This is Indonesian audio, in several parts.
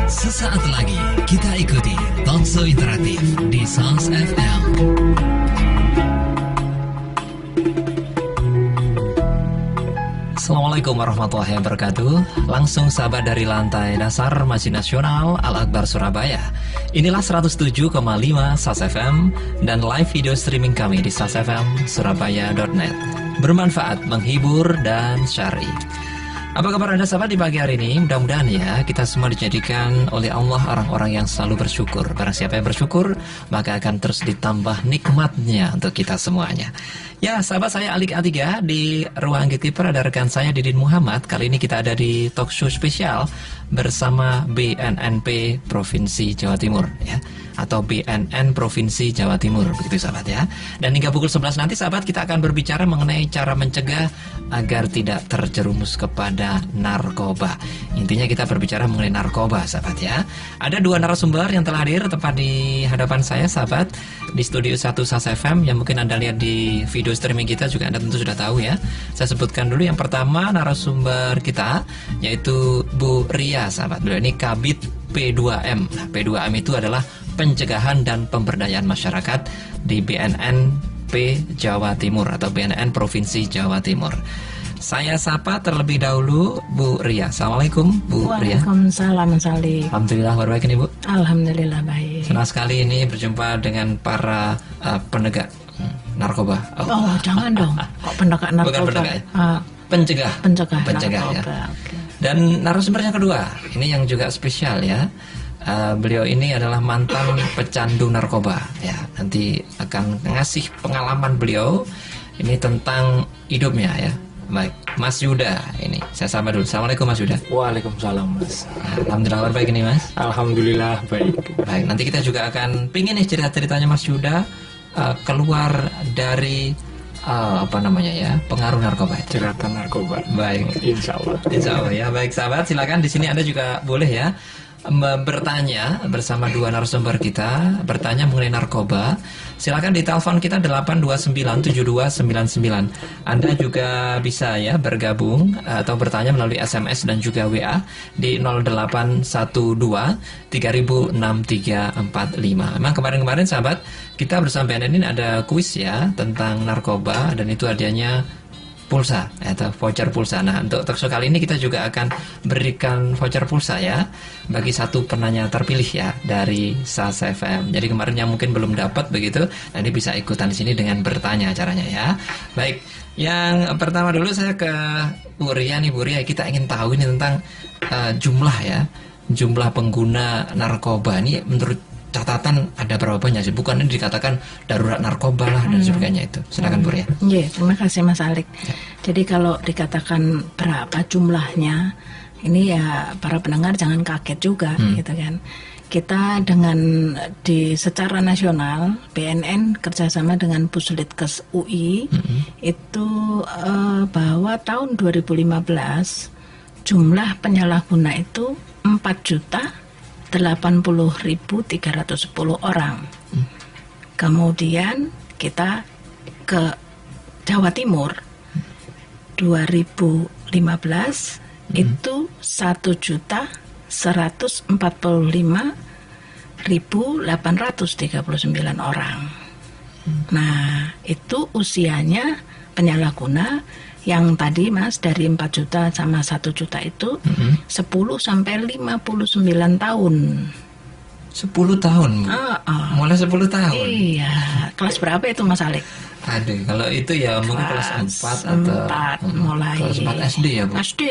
Sesaat lagi kita ikuti Talkshow Interaktif di Sans FM. Assalamualaikum warahmatullahi wabarakatuh. Langsung sahabat dari lantai dasar Masjid Nasional Al-Akbar Surabaya. Inilah 107,5 SAS FM dan live video streaming kami di sasfmsurabaya.net. Bermanfaat, menghibur, dan syar'i. Apa kabar Anda sahabat di pagi hari ini? Mudah-mudahan ya kita semua dijadikan oleh Allah orang-orang yang selalu bersyukur. Barang siapa yang bersyukur, maka akan terus ditambah nikmatnya untuk kita semuanya. Ya sahabat, saya Alik A3 di ruang gatekeeper, ada rekan saya Didin Muhammad. Kali ini kita ada di talk show spesial bersama BNNP Provinsi Jawa Timur ya, atau BNN Provinsi Jawa Timur, begitu sahabat ya. Dan hingga pukul 11 nanti sahabat kita akan berbicara mengenai cara mencegah agar tidak terjerumus kepada narkoba. Intinya kita berbicara mengenai narkoba sahabat ya. Ada dua narasumber yang telah hadir tepat di hadapan saya sahabat di studio 1 SAS FM yang mungkin Anda lihat di video streaming kita juga Anda tentu sudah tahu ya. Saya sebutkan dulu yang pertama narasumber kita yaitu Bu Ria sahabat. Beliau ini Kabid P2M. Nah, P2M itu adalah pencegahan dan pemberdayaan masyarakat di BNNP Jawa Timur atau BNN Provinsi Jawa Timur. Saya sapa terlebih dahulu Bu Ria. Assalamualaikum Bu Ria. Waalaikumsalam Salih. Alhamdulillah baik ini Bu. Alhamdulillah baik. Senang sekali ini berjumpa dengan para penegak narkoba. Oh jangan dong. Kok penegak narkoba? Bukan penegak ya? Pencegah ya. Okay. Dan narasumber yang kedua, ini yang juga spesial ya. Beliau ini adalah mantan pecandu narkoba ya. Nanti akan ngasih pengalaman beliau ini tentang hidupnya ya. Baik, Mas Yuda ini. Saya sapa dulu. Assalamualaikum Mas Yuda. Waalaikumsalam Mas. Alhamdulillah baik ini Mas. Alhamdulillah baik. Baik, nanti kita juga akan pingin nih cerita-ceritanya Mas Yuda keluar dari pengaruh narkoba. Jeratan narkoba. Baik, Insya Allah ya. Baik sahabat, silakan di sini Anda juga boleh ya bertanya bersama dua narasumber kita, bertanya mengenai narkoba. Silakan di telepon kita 8297299. Anda juga bisa ya bergabung atau bertanya melalui SMS dan juga WA di 0812 306345. Memang kemarin-kemarin sahabat kita bersama BNN ini ada kuis ya tentang narkoba dan itu hadiahnya pulsa atau voucher pulsa. Nah untuk talkshow kali ini kita juga akan berikan voucher pulsa ya bagi satu penanya terpilih ya dari SAS FM. Jadi kemarin yang mungkin belum dapat begitu, nanti bisa ikutan di sini dengan bertanya caranya ya. Baik, yang pertama dulu saya ke Bu Ria nih. Bu Ria, kita ingin tahu ini tentang jumlah pengguna narkoba ini menurut catatan ada berapa banyak sih? Bukan ini dikatakan darurat narkoba lah dan sebagainya itu. Silakan Bu Ria. Iya, terima kasih Mas Alik. Jadi kalau dikatakan berapa jumlahnya, ini ya para pendengar jangan kaget juga gitu kan. Kita secara nasional BNN kerjasama dengan Puslitkes UI itu bahwa tahun 2015 jumlah penyalahguna itu 4.080.310 orang. Kemudian kita ke Jawa Timur 2015 itu 1.145.839 orang. Nah, itu usianya penyalahguna yang tadi Mas dari 4 juta sama 1 juta itu 10 sampai 59 tahun. 10 tahun. Mulai 10 tahun. Iya. Kelas berapa itu Mas Alik? Aduh, kalau itu ya mungkin kelas 4 atau mulai. Kelas 4 SD ya, Bu? SD.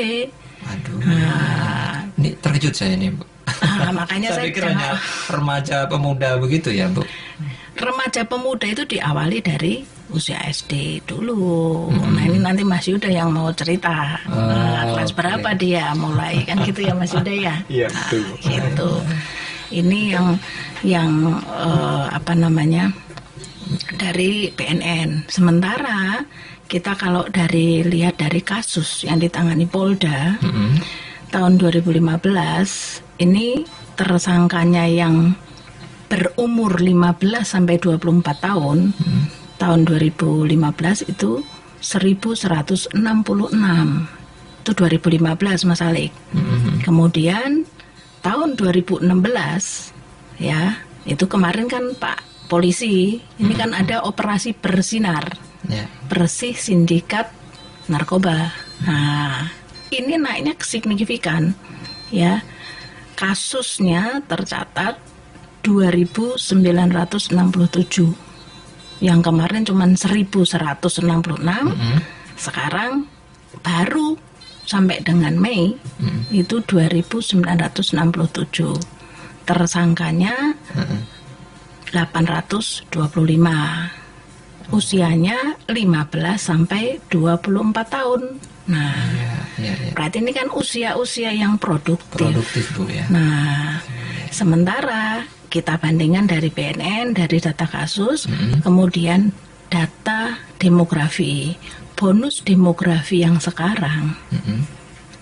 Aduh. Ini terkejut saya nih, Bu. Makanya saya pikir hanya remaja pemuda begitu ya, Bu. Remaja pemuda itu diawali dari usia SD dulu. Nah ini nanti Mas Yuda yang mau cerita kelas berapa dia mulai kan gitu ya Mas Yuda ya. Iya betul. Gitu. Ini yang dari BNN. Sementara kita kalau lihat dari kasus yang ditangani Polda tahun 2015 ini tersangkanya yang berumur 15 sampai 24 tahun. Tahun 2015 itu 1.166. Itu 2015 Mas Alik. Kemudian tahun 2016 ya, itu kemarin kan Pak Polisi, ini kan ada operasi bersinar. Bersih sindikat narkoba. Nah, ini naiknya signifikan ya. Kasusnya tercatat 2.967. Yang kemarin cuma 1.166. Sekarang baru sampai dengan Mei itu 2.967. Tersangkanya 825. Usianya 15 sampai 24 tahun. Nah, berarti ini kan usia-usia yang produktif Bu ya. Nah, sementara kita bandingkan dari BNN, dari data kasus, kemudian data demografi, bonus demografi yang sekarang,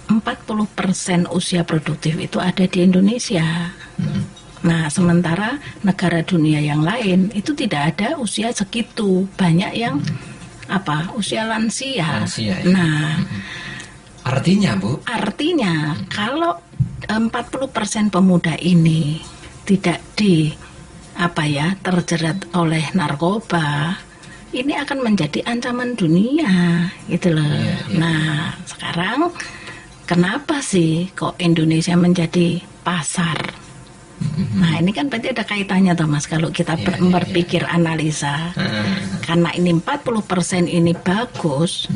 40% usia produktif itu ada di Indonesia. Nah, sementara negara dunia yang lain itu tidak ada usia segitu, banyak yang usia lansia. Ya. Nah, artinya Bu? Artinya kalau 40% pemuda ini tidak terjerat oleh narkoba, ini akan menjadi ancaman dunia, gitu loh. Nah, sekarang kenapa sih kok Indonesia menjadi pasar? Nah, ini kan berarti ada kaitannya toh Mas kalau kita berpikir analisa. Karena ini 40% ini bagus,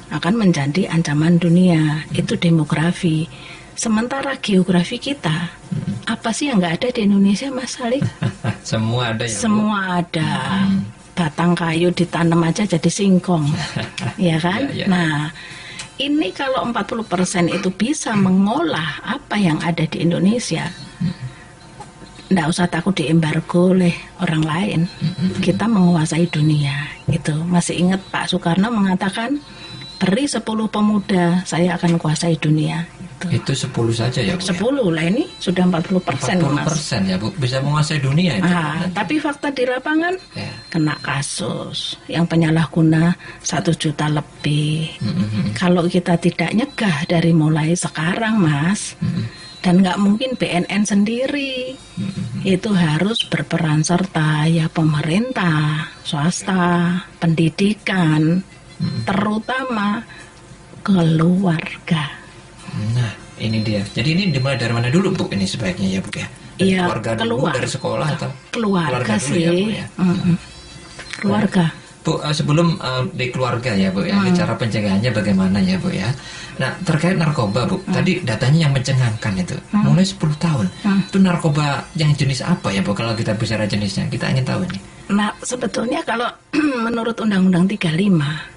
akan menjadi ancaman dunia. Itu demografi. Sementara geografi kita, apa sih yang nggak ada di Indonesia Mas Alik? Semua ada ya Bu? Semua ada. Batang kayu ditanam aja jadi singkong. Ya kan? Nah, ini kalau 40% itu bisa mengolah apa yang ada di Indonesia, nggak usah takut diembargo oleh orang lain. Kita menguasai dunia. Itu masih ingat Pak Soekarno mengatakan, beri 10 pemuda, saya akan kuasai dunia. Itu 10 saja ya Bu? 10 lah, ini sudah 40% 40% ya Bu, bisa menguasai dunia itu. Tapi fakta di lapangan kena kasus yang penyalahguna 1 juta lebih. Kalau kita tidak nyegah dari mulai sekarang Mas, dan nggak mungkin BNN sendiri, itu harus berperan serta ya pemerintah, swasta, pendidikan, terutama keluarga. Nah, ini dia. Jadi ini dimulai dari mana dulu Bu? Ini sebaiknya ya Bu ya? Iya, keluarga dulu, dari sekolah atau? Keluarga dulu, sih. Ya, Bu, ya? Keluarga. Bu, sebelum di keluarga ya Bu ya, cara pencegahannya bagaimana ya Bu ya? Nah, terkait narkoba Bu, tadi datanya yang mencengangkan itu, mulai 10 tahun. Itu narkoba yang jenis apa ya Bu, kalau kita bicara jenisnya? Kita ingin tahu nih. Nah, sebetulnya kalau menurut Undang-Undang 35,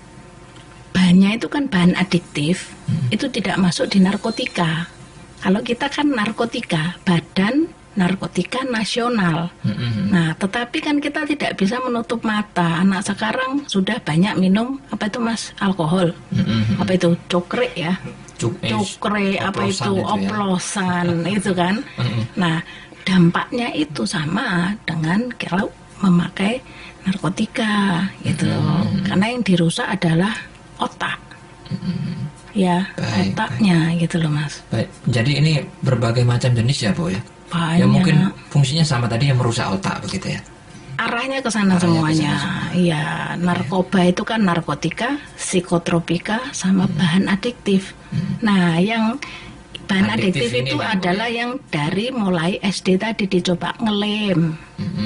bahannya itu kan bahan adiktif, itu tidak masuk di narkotika. Kalau kita kan narkotika, Badan Narkotika Nasional. Nah, tetapi kan kita tidak bisa menutup mata. Anak sekarang sudah banyak minum apa itu Mas, alkohol. Apa itu cokre ya? Cokre apa itu oplosan itu kan. Nah, dampaknya itu sama dengan kalau memakai narkotika gitu. Karena yang dirusak adalah otak. Ya, otaknya gitu loh Mas. Baik. Jadi ini berbagai macam jenis ya Bu ya? Banyak. Ya mungkin fungsinya sama tadi yang merusak otak begitu ya? Arahnya ke sana semuanya. Iya, narkoba itu kan narkotika, psikotropika, sama bahan adiktif. Nah, yang bahan adiktif itu adalah yang dari mulai SD tadi dicoba ngelem.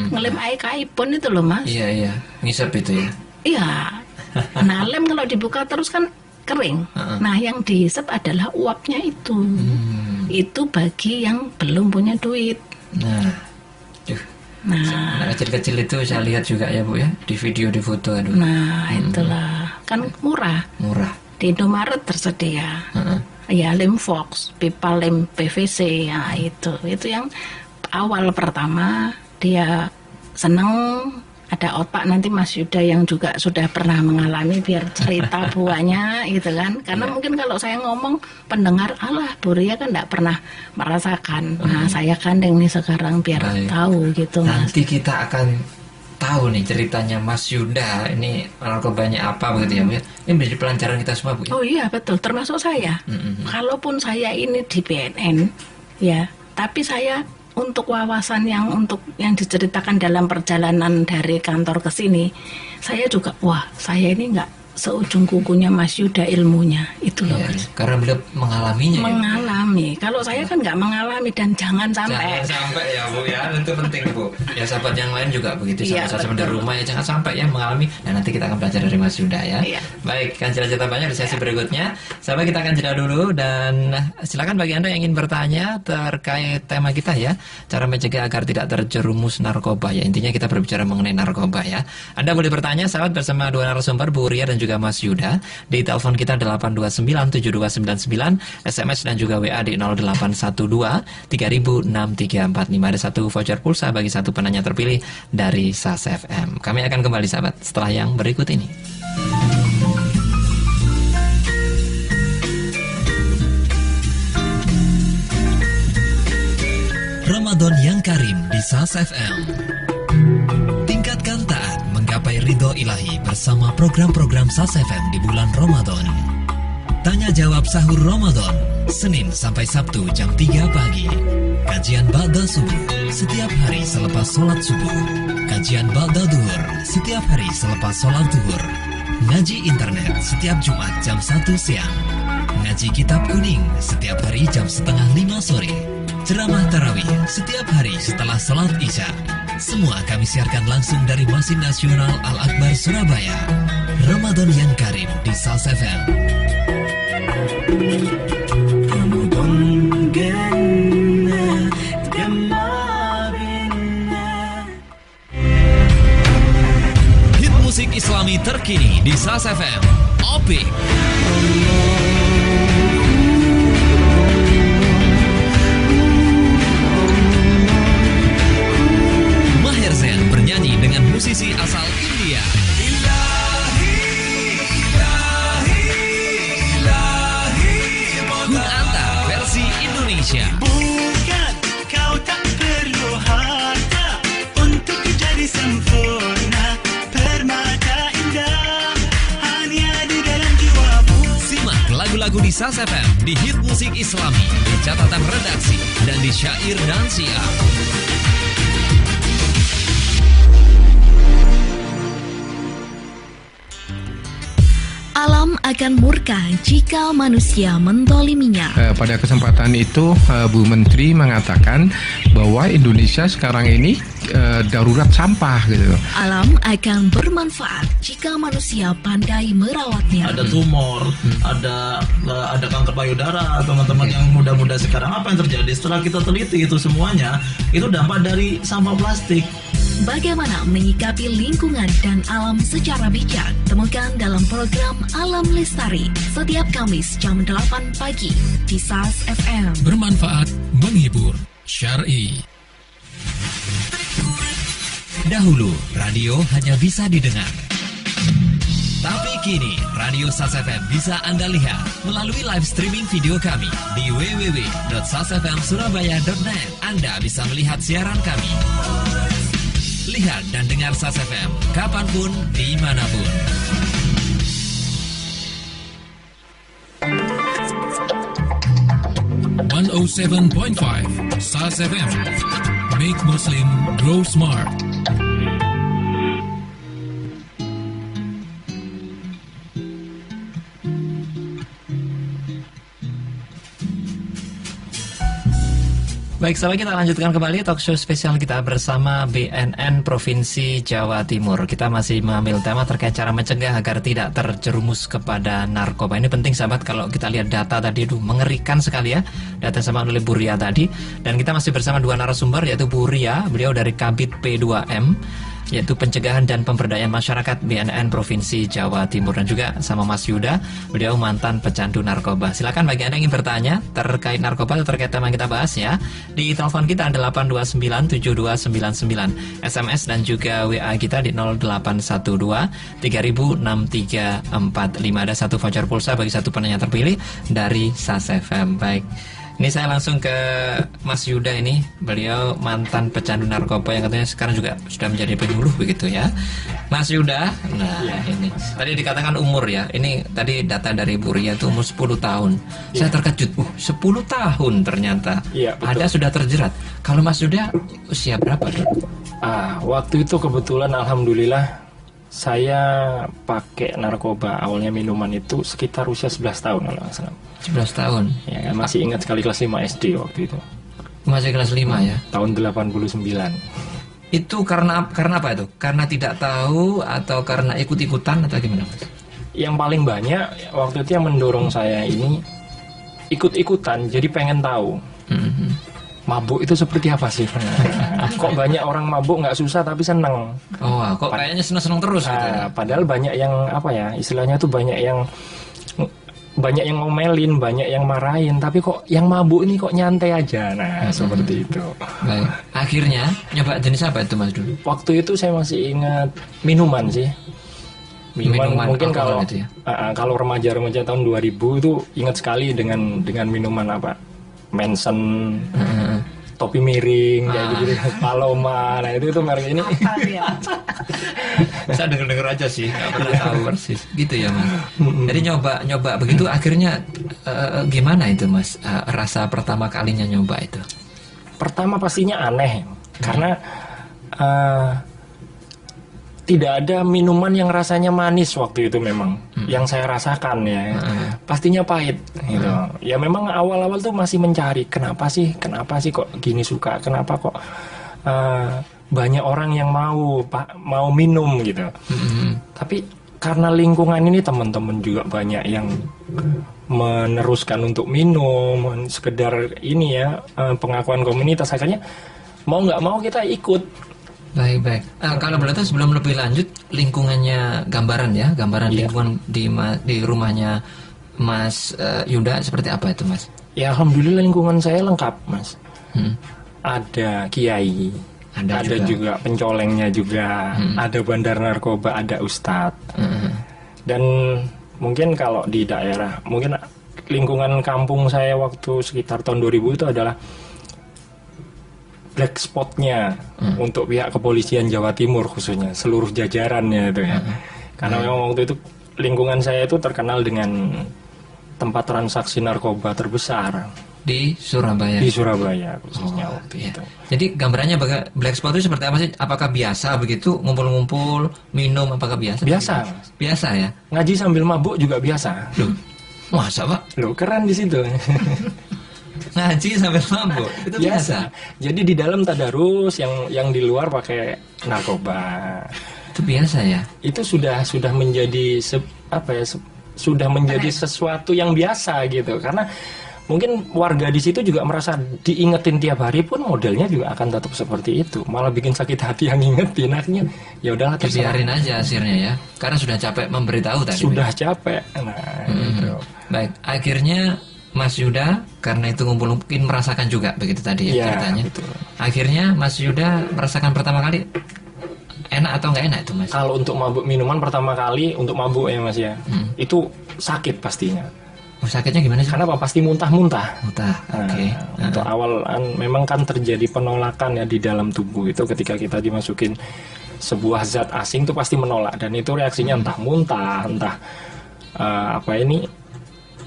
Ngelem air-aipun itu loh Mas. Iya, ngisep itu ya? Iya. Nah, lem kalau dibuka terus kan kering. Nah, yang dihisap adalah uapnya itu. Itu bagi yang belum punya duit. Nah, kecil-kecil itu saya lihat juga ya Bu ya, di video, di foto. Aduh. Nah, itulah kan murah. Di Indomaret tersedia. Ya, lem Fox, pipa lem PVC, ya itu yang awal pertama dia seneng. Ada otak, nanti Mas Yuda yang juga sudah pernah mengalami biar cerita buahnya gitu kan. Karena mungkin kalau saya ngomong pendengar, alah Bu Ria kan tidak pernah merasakan. Nah, saya kandeng nih sekarang biar tahu gitu Mas. Nanti kita akan tahu nih ceritanya Mas Yuda ini narkobanya apa begitu ya Bu ya. Ini menjadi pelajaran kita semua Bu ya. Oh iya betul, termasuk saya. Kalaupun saya ini di BNN ya, tapi saya untuk wawasan yang diceritakan dalam perjalanan dari kantor ke sini, saya juga wah saya ini nggak seujung kukunya Mas Yuda ilmunya itu loh. Iya, karena beliau mengalaminya. Mengalami. Kalau saya kan nggak mengalami dan jangan sampai. Jangan sampai ya Bu ya, itu penting Bu. Ya sahabat yang lain juga begitu. Iya, Sahabat di rumah ya jangan sampai ya mengalami. Dan nanti kita akan belajar dari Mas Yuda ya. Iya. Baik, kan cerita banyak di sesi berikutnya. Sahabat kita akan jeda dulu dan silakan bagi Anda yang ingin bertanya terkait tema kita ya, cara mencegah agar tidak terjerumus narkoba ya. Intinya kita berbicara mengenai narkoba ya. Anda boleh bertanya sahabat bersama dua narasumber Bu Ria dan juga Mas Yuda di telepon kita 8297299, SMS dan juga WA di 0812 306345. Ada satu voucher pulsa bagi satu penanya terpilih dari SAS FM. Kami akan kembali sahabat setelah yang berikut ini. Ramadan yang karim di SAS FM. Tingkatkan taat menggapai ridho ilahi bersama program-program SAS FM di bulan Ramadan. Tanya jawab sahur Ramadan, Senin sampai Sabtu jam 3 pagi. Kajian Ba'da Subuh setiap hari selepas sholat subuh. Kajian Ba'da Duhur setiap hari selepas sholat duhur. Ngaji internet setiap Jumat jam 1 siang. Ngaji kitab kuning setiap hari jam 4:30 sore. Ceramah tarawih setiap hari setelah sholat Isya. Semua kami siarkan langsung dari Masjid Nasional Al-Akbar Surabaya. Ramadan yang karim di SAS FM. Hit musik Islami terkini di SAS FM. Opik. Maher Zain bernyanyi dengan musisi asal India. Kun Anta versi Indonesia. Bukan kau tak perlu harta untuk jadi sempurna. Permata indah hanya di dalam jiwamu. Simak lagu-lagu di SAS FM di Hit Musik Islami, di catatan redaksi dan di syair dan syiar. Alam akan murka jika manusia mendoliminya. Pada kesempatan itu Bu Menteri mengatakan bahwa Indonesia sekarang ini darurat sampah gitu. Alam akan bermanfaat jika manusia pandai merawatnya. Ada tumor, ada kanker payudara, teman-teman yang muda-muda sekarang. Apa yang terjadi setelah kita teliti itu semuanya? Itu dampak dari sampah plastik. Bagaimana menyikapi lingkungan dan alam secara bijak? Temukan dalam program Alam Lestari setiap Kamis jam 8 pagi di SAS FM. Bermanfaat, menghibur, syar'i. Dahulu, radio hanya bisa didengar. Tapi kini, Radio SAS FM bisa Anda lihat melalui live streaming video kami di www.sasfmsurabaya.net. Anda bisa melihat siaran kami. Lihat dan dengar SAS FM kapanpun, dimanapun. .5 SAS FM. Make Muslim grow smart. Baik, sahabat, kita lanjutkan kembali talk show spesial kita bersama BNN Provinsi Jawa Timur. Kita masih mengambil tema terkait cara mencegah agar tidak terjerumus kepada narkoba. Ini penting sahabat, kalau kita lihat data tadi, mengerikan sekali ya. Data sama oleh Bu Ria tadi. Dan kita masih bersama dua narasumber, yaitu Bu Ria, beliau dari Kabid P2M, yaitu Pencegahan dan Pemberdayaan Masyarakat BNN Provinsi Jawa Timur, dan juga sama Mas Yuda, beliau mantan pecandu narkoba. Silakan bagi Anda yang ingin bertanya terkait narkoba atau terkait tema yang kita bahas ya, di telepon kita 8297299, SMS dan juga WA kita di 0812 306345. Ada satu voucher pulsa bagi satu penanya terpilih dari SAS FM. Baik, Ini saya langsung ke Mas Yuda ini. Beliau mantan pecandu narkoba yang katanya sekarang juga sudah menjadi penyuluh begitu ya. Mas Yuda, nah ini tadi dikatakan umur ya. Ini tadi data dari Bu Ria itu umur 10 tahun. Saya terkejut, 10 tahun ternyata. Iya, betul. Ada sudah terjerat. Kalau Mas Yuda usia berapa dulu? Waktu itu kebetulan alhamdulillah saya pakai narkoba awalnya minuman itu sekitar usia 11 tahun kalau nggak salah. 11 tahun. Ya, masih ingat sekali kelas 5 SD waktu itu. Masih kelas 5 ya. Tahun 89. Itu karena apa itu? Karena tidak tahu atau karena ikut-ikutan atau gimana, Mas? Yang paling banyak waktu itu yang mendorong saya ini ikut-ikutan, jadi pengen tahu. Mabuk itu seperti apa sih? Kok banyak orang mabuk nggak susah tapi seneng. Oh, kok kayaknya seneng-seneng terus gitu. Padahal banyak yang apa ya, istilahnya tuh banyak yang ngomelin, banyak yang marahin, tapi kok yang mabuk ini kok nyantai aja. Nah, seperti itu. Baik. Akhirnya nyoba jenis apa itu Mas dulu? Waktu itu saya masih ingat minuman sih. Minuman mungkin kalau gitu ya? Kalau remaja-remaja tahun 2000 itu ingat sekali dengan minuman apa? Manson, topi miring, kayak gitu, Paloma. Nah itu merek ini. Saya denger aja sih, nggak pernah tahu persis. Gitu ya Mas. Jadi nyoba begitu akhirnya gimana itu Mas? Rasa pertama kalinya nyoba itu? Pertama pastinya aneh karena tidak ada minuman yang rasanya manis waktu itu memang yang saya rasakan ya. Pastinya pahit gitu. Ya memang awal-awal tuh masih mencari kenapa sih kok gini suka, kenapa kok banyak orang yang mau minum gitu. Tapi karena lingkungan ini teman-teman juga banyak yang meneruskan untuk minum, sekedar ini ya pengakuan komunitas, akhirnya mau nggak mau kita ikut. Baik. Kalau boleh tahu sebelum lebih lanjut, lingkungannya gambaran lingkungan di rumahnya Mas Yuda seperti apa itu Mas? Ya alhamdulillah lingkungan saya lengkap Mas. Ada kiai, ada juga pencolengnya juga, ada bandar narkoba, ada ustadz. Dan mungkin kalau di daerah, mungkin lingkungan kampung saya waktu sekitar tahun 2000 itu adalah black spotnya untuk pihak kepolisian Jawa Timur khususnya, seluruh jajarannya itu ya. Karena memang waktu itu lingkungan saya itu terkenal dengan tempat transaksi narkoba terbesar di Surabaya. Di Surabaya khususnya waktu itu. Jadi gambarannya black spot itu seperti apa sih? Apakah biasa begitu ngumpul-ngumpul minum? Apakah biasa? Biasa. Biasa ya. Ngaji sambil mabuk juga biasa. Loh, masa Pak? Loh keren di situ. Ngaji sambil mabuk itu biasa. Jadi di dalam tadarus, yang di luar pakai narkoba. Itu biasa ya. Itu sudah menjadi sudah menjadi sesuatu yang biasa gitu. Karena mungkin warga di situ juga merasa diingetin tiap hari pun modelnya juga akan tetap seperti itu. Malah bikin sakit hati yang ngingetin. Akhirnya ya udahlah biarin aja akhirnya ya. Karena sudah capek memberitahu tadi. Sudah capek. Nah, gitu. Baik, akhirnya Mas Yuda karena itu ngumpul mungkin merasakan juga begitu tadi ya ceritanya. Betul. Akhirnya Mas Yuda merasakan pertama kali enak atau nggak enak itu Mas? Kalau untuk mabuk minuman pertama kali untuk mabuk ya Mas ya, itu sakit pastinya. Sakitnya gimana sih? Karena apa? Pasti muntah-muntah. Oke. Untuk awal memang kan terjadi penolakan ya di dalam tubuh itu ketika kita dimasukin sebuah zat asing itu pasti menolak dan itu reaksinya entah muntah, entah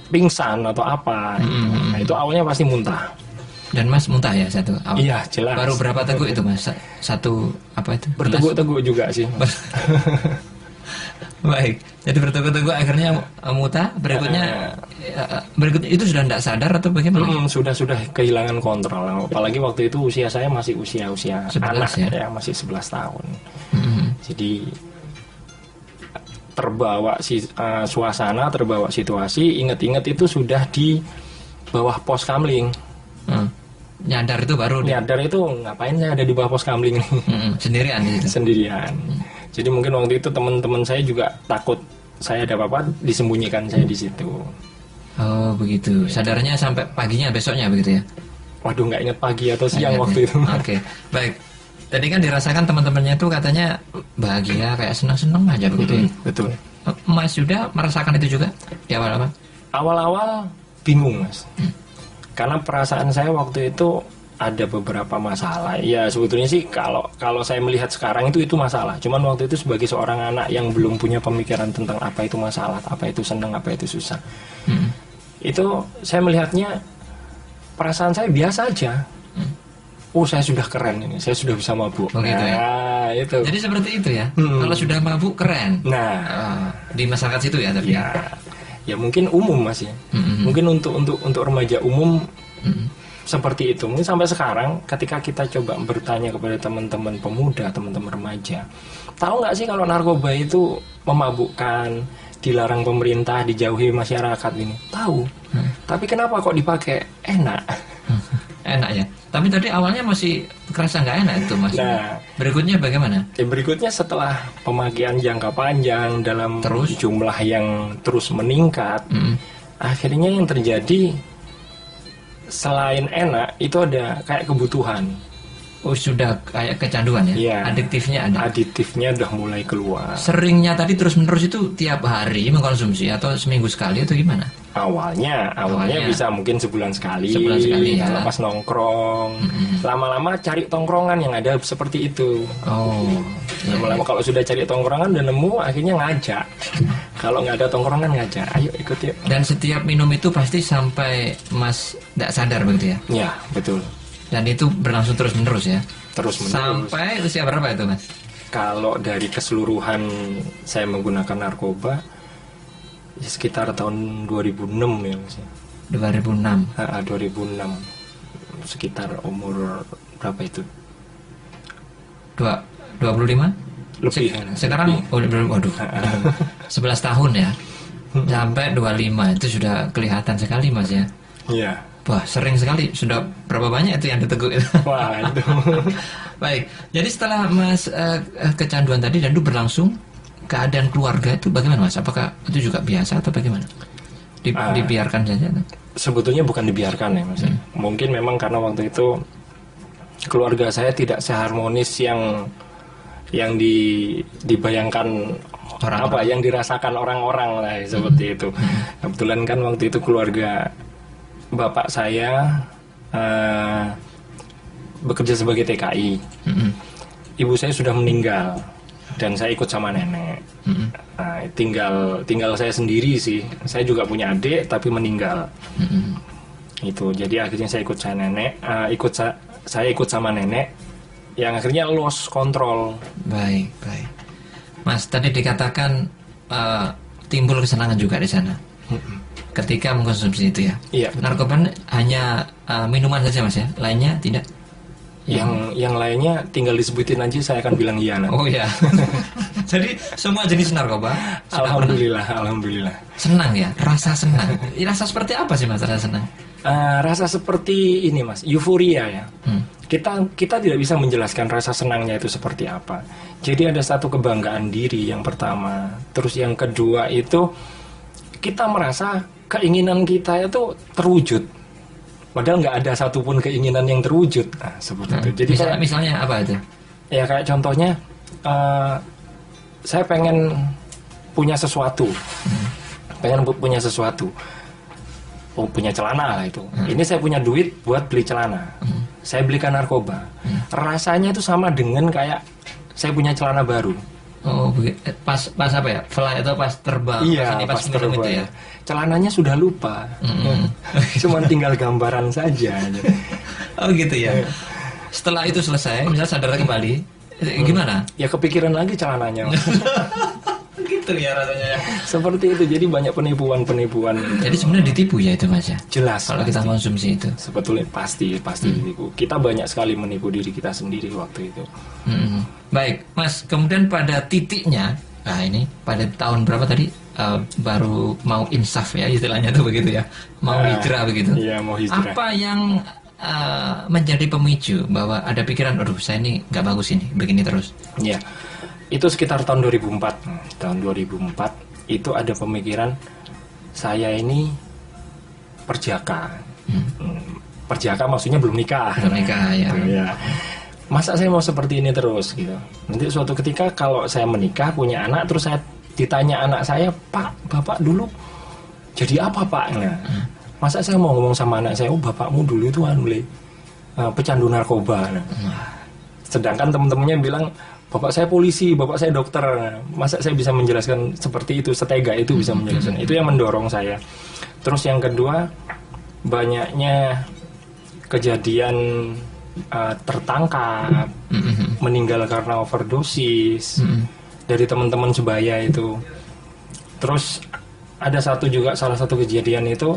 pingsan atau apa. Nah, itu awalnya pasti muntah. Dan Mas muntah ya satu awal? Iya jelas. Baru berapa teguk itu Mas? Satu apa itu? Berteguk-teguk juga sih. Baik, jadi berteguk-teguk akhirnya muntah. Berikutnya itu sudah tidak sadar atau bagaimana? Sudah kehilangan kontrol. Apalagi waktu itu usia saya masih usia anak ya, masih 11 tahun. Jadi terbawa suasana, terbawa situasi, ingat-ingat itu sudah di bawah pos kamling. Nyadar itu baru? Nyadar itu ngapain saya ada di bawah pos kamling nih? Sendirian gitu? Sendirian. Jadi mungkin waktu itu teman-teman saya juga takut saya ada apa-apa, disembunyikan saya di situ. Oh begitu. Sadarnya sampai paginya besoknya begitu ya? Waduh nggak ingat pagi atau siang waktu itu. Oke, baik. Tadi kan dirasakan teman-temannya itu katanya bahagia, kayak senang-senang aja begitu ya? Betul. Mas Yuda merasakan itu juga di awal-awal? Awal-awal bingung Mas. Karena perasaan saya waktu itu ada beberapa masalah. Ya sebetulnya sih kalau saya melihat sekarang itu masalah. Cuman waktu itu sebagai seorang anak yang belum punya pemikiran tentang apa itu masalah, apa itu senang, apa itu susah. Itu saya melihatnya perasaan saya biasa aja. Oh, saya sudah keren ini, saya sudah bisa mabuk. Oh, gitu ya? Itu. Jadi seperti itu ya. Kalau sudah mabuk keren. Nah, di masyarakat situ ya tapi. Ya mungkin umum Mas ya. Mungkin untuk remaja umum seperti itu. Mungkin sampai sekarang ketika kita coba bertanya kepada teman-teman pemuda, teman-teman remaja, tahu nggak sih kalau narkoba itu memabukkan, dilarang pemerintah, dijauhi masyarakat ini? Tahu. Tapi kenapa kok dipakai? Enak. Enak ya. Tapi tadi awalnya masih kerasa nggak enak itu Mas. Nah, berikutnya bagaimana? Berikutnya setelah pemakaian jangka panjang dalam jumlah yang terus meningkat, akhirnya yang terjadi selain enak itu ada kayak kebutuhan. Oh, sudah kayak kecanduan ya? Iya. Adiktifnya ada. Adiktifnya udah mulai keluar. Seringnya tadi terus-menerus itu tiap hari mengkonsumsi atau seminggu sekali atau gimana? Awalnya bisa mungkin sebulan sekali. Sebulan sekali ya. Kalau pas nongkrong, lama-lama cari tongkrongan yang ada seperti itu. Oh. Lama-lama kalau sudah cari tongkrongan udah nemu, akhirnya ngajak. Kalau nggak ada tongkrongan ngajak, ayo ikut yuk. Dan setiap minum itu pasti sampai Mas tidak sadar begitu ya? Ya, betul. Dan itu berlangsung terus-menerus ya? Terus-menerus. Sampai usia berapa itu Mas? Kalau dari keseluruhan saya menggunakan narkoba, ya sekitar tahun 2006 ya Mas. 2006? 2006. Sekitar umur berapa itu? 25? Lebih. Sekarang, waduh, 11 tahun ya? Sampai 25, itu sudah kelihatan sekali Mas ya? Iya. Wah, sering sekali. Sudah berapa banyak itu yang diteguk itu? Wah, itu. Baik, jadi setelah Mas kecanduan tadi dan itu berlangsung, keadaan keluarga itu bagaimana Mas? Apakah itu juga biasa atau bagaimana? Dibiarkan saja? Atau? Sebetulnya bukan dibiarkan ya Mas. Mungkin memang karena waktu itu keluarga saya tidak seharmonis yang dibayangkan yang dirasakan orang-orang lah seperti itu. Kebetulan kan waktu itu keluarga bapak saya bekerja sebagai TKI. Ibu saya sudah meninggal dan saya ikut sama nenek. Nah, tinggal saya sendiri sih. Saya juga punya adik tapi meninggal. Itu jadi akhirnya saya ikut saya ikut sama nenek yang akhirnya lost control. Baik. Mas, tadi dikatakan timbul kesenangan juga di sana. Ketika mengkonsumsi itu ya. Iya. Narkoba hanya minuman saja Mas ya, lainnya tidak. Yang lainnya tinggal disebutin aja saya akan bilang iya. Oh ya. Jadi semua jenis narkoba. Alhamdulillah. Senang ya, rasa senang. Rasa seperti apa sih Mas rasa senang? Rasa seperti ini Mas, euforia ya. Kita tidak bisa menjelaskan rasa senangnya itu seperti apa. Jadi ada satu kebanggaan diri yang pertama. Terus yang kedua itu kita merasa keinginan kita itu terwujud. Padahal nggak ada satupun keinginan yang terwujud. Nah, seperti itu. Jadi misalnya apa itu? Ya kayak contohnya, saya pengen punya sesuatu. Punya sesuatu. Oh, punya celana lah itu. Ini saya punya duit buat beli celana. Saya belikan narkoba. Rasanya itu sama dengan kayak saya punya celana baru. Oh, pas apa ya? Fly atau pas terbang? Iya, pas terbang itu ya. Celananya sudah lupa. Cuman tinggal gambaran saja. Oh gitu ya. Setelah itu selesai, misal sadar kembali, gimana? Ya kepikiran lagi celananya. Gitu ya rasanya ya. Seperti itu. Jadi banyak penipuan. Jadi sebenarnya ditipu ya itu Mas ya? Jelas. Kalau kita konsumsi itu. Sebetulnya pasti ditipu. Kita banyak sekali menipu diri kita sendiri waktu itu. Baik, Mas. Kemudian pada titiknya, ini pada tahun berapa tadi baru mau insaf ya istilahnya tuh begitu ya, mau hijrah begitu. Iya, mau hijrah. Apa yang menjadi pemicu bahwa ada pikiran, aduh saya ini nggak bagus ini, begini terus? Iya. Itu sekitar tahun 2004. Tahun 2004 itu ada pemikiran saya ini perjaka. Perjaka maksudnya belum nikah. Belum nikah ya. Ya. Masa saya mau seperti ini terus gitu. Nanti suatu ketika kalau saya menikah punya anak terus saya ditanya anak saya, "Pak, Bapak dulu jadi apa, Pak?" Nah, masa saya mau ngomong sama anak saya, oh bapakmu dulu itu pecandu narkoba. Nah, sedangkan teman-temannya bilang bapak saya polisi, bapak saya dokter. Masa saya bisa menjelaskan seperti itu, setega itu bisa menjelaskan. Itu yang mendorong saya. Terus yang kedua, banyaknya kejadian tertangkap, meninggal karena overdosis dari teman-teman sebaya itu. Terus ada salah satu kejadian itu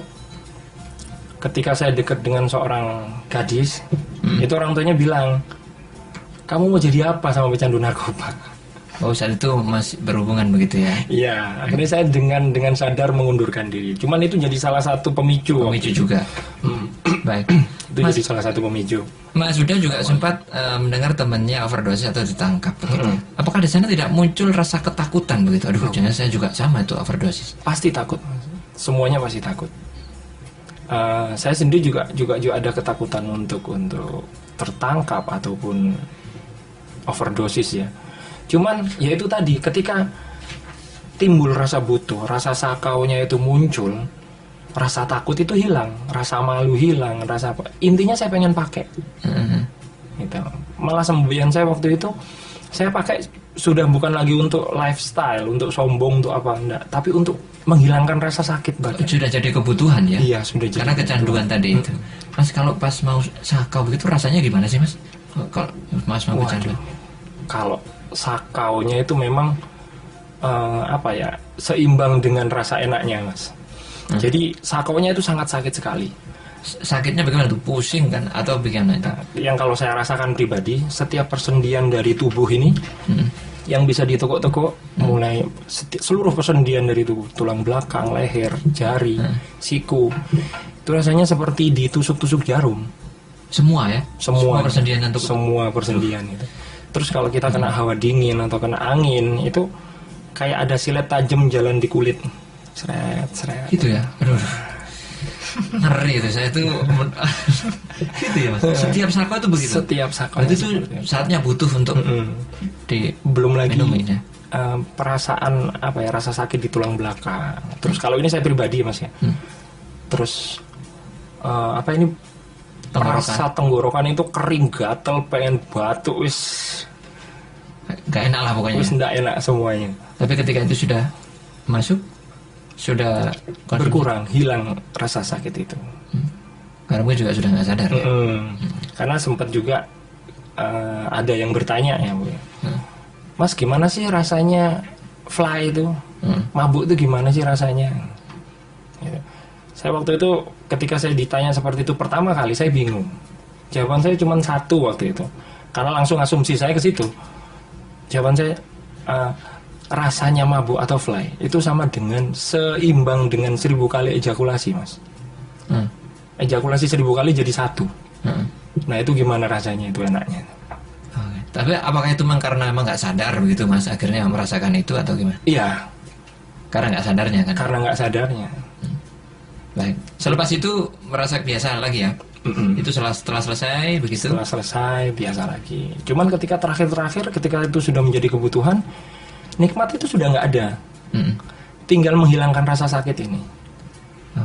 ketika saya dekat dengan seorang gadis, itu orang tuanya bilang, kamu mau jadi apa sama pecandu narkoba? Oh, saat itu masih berhubungan begitu ya? Iya, akhirnya saya dengan sadar mengundurkan diri. Cuman itu jadi salah satu pemicu. Pemicu juga. Baik. Itu jadi salah satu pemicu. Mas Huda juga sempat mendengar temannya overdosis atau ditangkap. Apakah di sana tidak muncul rasa ketakutan begitu? Aduh, jangan saya juga sama itu overdosis. Pasti takut. Semuanya pasti takut. Saya sendiri juga ada ketakutan untuk tertangkap ataupun overdosis ya. Cuman ya itu tadi, ketika timbul rasa butuh, rasa sakaunya itu muncul, rasa takut itu hilang, rasa malu hilang, rasa apa? Intinya saya pengen pakai. Gitu. Malah semboyan saya waktu itu saya pakai sudah bukan lagi untuk lifestyle, untuk sombong, untuk apa enggak, tapi untuk menghilangkan rasa sakit badan. Sudah jadi kebutuhan ya? Iya, sudah jadi. Karena kecanduan tadi itu. Mas, kalau pas mau sakau begitu rasanya gimana sih, Mas? Kalau Mas mau kecanduan? Kalau sakaunya itu memang seimbang dengan rasa enaknya, Mas. Jadi sakaunya itu sangat sakit sekali. Sakitnya bagaimana tuh? Pusing kan atau bagaimana itu? Nah, yang kalau saya rasakan pribadi, setiap persendian dari tubuh ini yang bisa ditekuk-tekuk, mulai seluruh persendian dari tubuh, tulang belakang, leher, jari, siku, itu rasanya seperti ditusuk-tusuk jarum. Semua ya? Semua persendian untuk semua persendian itu. Terus kalau kita kena hawa dingin atau kena angin, itu kayak ada silet tajam jalan di kulit. Seret. Gitu ya? Aduh. Ngeri itu, saya itu gitu ya, Mas. Setiap sakau itu begitu. Setiap sakau. Berarti itu saatnya butuh untuk belum lagi minumin, ya? Perasaan rasa sakit di tulang belakang. Terus kalau ini saya pribadi, Mas ya. Terus rasa tenggorokan itu kering, gatel, pengen batuk, wis gak enak lah pokoknya. Wis ndak enak semuanya. Tapi ketika itu sudah masuk, sudah berkurang, hilang rasa sakit itu. Karena gue juga sudah nggak sadar. Karena sempat juga ada yang bertanya ya, Bu. Mas, gimana sih rasanya fly itu? Mabuk itu gimana sih rasanya? Gitu. Saya waktu itu ketika saya ditanya seperti itu pertama kali, saya bingung. Jawaban saya cuma satu waktu itu. Karena langsung asumsi saya ke situ. Jawaban saya rasanya mabuk atau fly itu sama dengan seimbang dengan 1000 kali ejakulasi, Mas. Ejakulasi 1000 kali jadi 1. Nah, itu gimana rasanya, itu enaknya. Tapi apakah itu memang karena emang nggak sadar begitu, Mas, akhirnya merasakan itu atau gimana? Iya. Karena nggak sadarnya kan? Karena nggak sadarnya. Baik. Selepas itu merasa biasa lagi ya? Itu setelah selesai begitu? Setelah selesai biasa lagi. Cuman ketika terakhir ketika itu sudah menjadi kebutuhan, nikmat itu sudah nggak ada. Tinggal menghilangkan rasa sakit ini.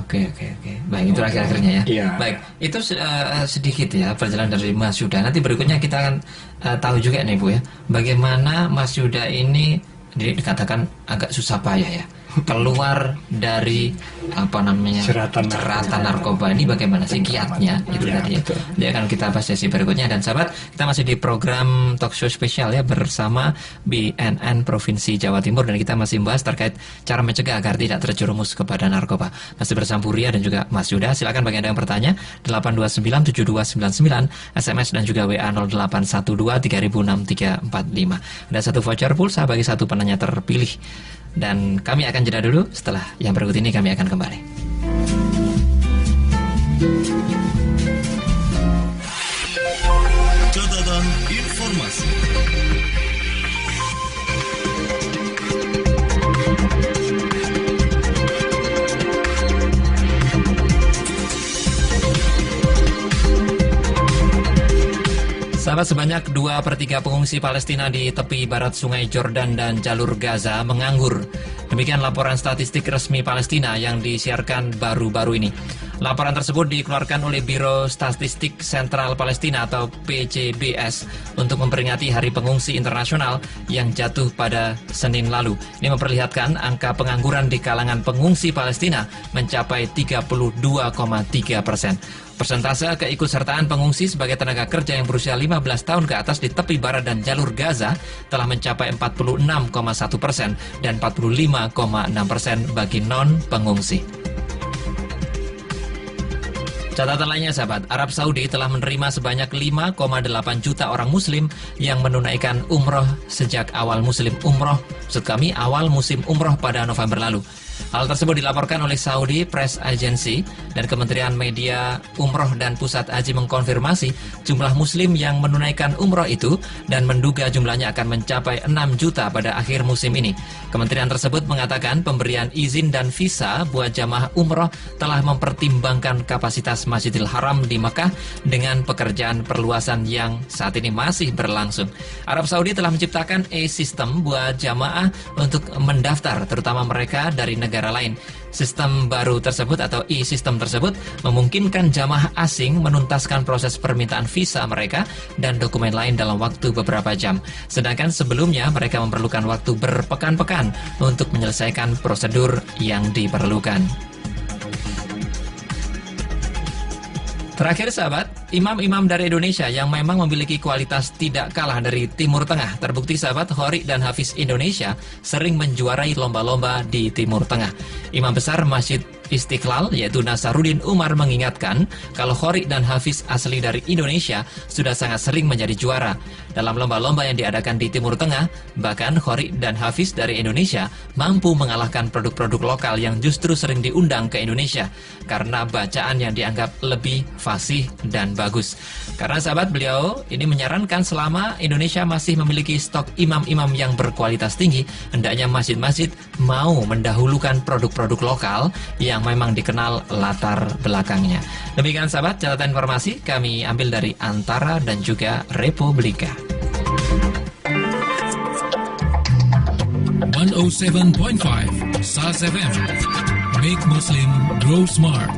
Oke. Baik, itu akhir-akhirnya ya. Iya. Baik, itu sedikit ya perjalanan dari Mas Yuda. Nanti berikutnya kita akan tahu juga nih, Bu ya, bagaimana Mas Yuda ini dikatakan agak susah payah ya keluar dari jeratan narkoba ini. Bagaimana sih kiatnya itu ya, tadi ya. Dia akan kita bahas sesi berikutnya. Dan sahabat, kita masih di program talk show spesial ya bersama BNN Provinsi Jawa Timur, dan kita masih membahas terkait cara mencegah agar tidak terjerumus kepada narkoba. Masih bersama Buria dan juga Mas Yuda. Silakan bagi Anda yang bertanya 8297299 SMS dan juga WA 0812306345. Ada satu voucher pulsa bagi satu penanya terpilih. Dan kami akan jeda dulu. Setelah yang berikut ini kami akan kembali. Catatan informasi. Sahabat, sebanyak 2/3 pengungsi Palestina di tepi barat Sungai Jordan dan jalur Gaza menganggur. Demikian laporan statistik resmi Palestina yang disiarkan baru-baru ini. Laporan tersebut dikeluarkan oleh Biro Statistik Sentral Palestina atau PCBS untuk memperingati Hari Pengungsi Internasional yang jatuh pada Senin lalu. Ini memperlihatkan angka pengangguran di kalangan pengungsi Palestina mencapai 32,3%. Persentase keikutsertaan pengungsi sebagai tenaga kerja yang berusia 15 tahun ke atas di tepi barat dan jalur Gaza telah mencapai 46,1% dan 45,6% bagi non-pengungsi. Catatan lainnya sahabat, Arab Saudi telah menerima sebanyak 5,8 juta orang muslim yang menunaikan umroh sejak awal musim umroh pada November lalu. Hal tersebut dilaporkan oleh Saudi Press Agency dan Kementerian Media Umroh dan Pusat Haji mengkonfirmasi jumlah muslim yang menunaikan umroh itu dan menduga jumlahnya akan mencapai 6 juta pada akhir musim ini. Kementerian tersebut mengatakan pemberian izin dan visa buat jamaah umroh telah mempertimbangkan kapasitas Masjidil Haram di Makkah dengan pekerjaan perluasan yang saat ini masih berlangsung. Arab Saudi telah menciptakan e-system buat jamaah untuk mendaftar, terutama mereka dari negara lain. Sistem baru tersebut atau e-system tersebut memungkinkan jamaah asing menuntaskan proses permintaan visa mereka dan dokumen lain dalam waktu beberapa jam. Sedangkan sebelumnya mereka memerlukan waktu berpekan-pekan untuk menyelesaikan prosedur yang diperlukan. Terakhir sahabat, imam-imam dari Indonesia yang memang memiliki kualitas tidak kalah dari Timur Tengah. Terbukti sahabat, Khori dan Hafiz Indonesia sering menjuarai lomba-lomba di Timur Tengah. Imam besar Masjid Istiqlal yaitu Nasaruddin Umar mengingatkan kalau Khori dan Hafiz asli dari Indonesia sudah sangat sering menjadi juara dalam lomba-lomba yang diadakan di Timur Tengah. Bahkan Khori dan Hafiz dari Indonesia mampu mengalahkan produk-produk lokal yang justru sering diundang ke Indonesia karena bacaan yang dianggap lebih fasih dan bagus. Karena sahabat, beliau ini menyarankan selama Indonesia masih memiliki stok imam-imam yang berkualitas tinggi, hendaknya masjid-masjid mau mendahulukan produk-produk lokal yang memang dikenal latar belakangnya. Demikian sahabat, catatan informasi kami ambil dari Antara dan juga Republika. 107.5 SAS FM. Make Muslim Grow Smart.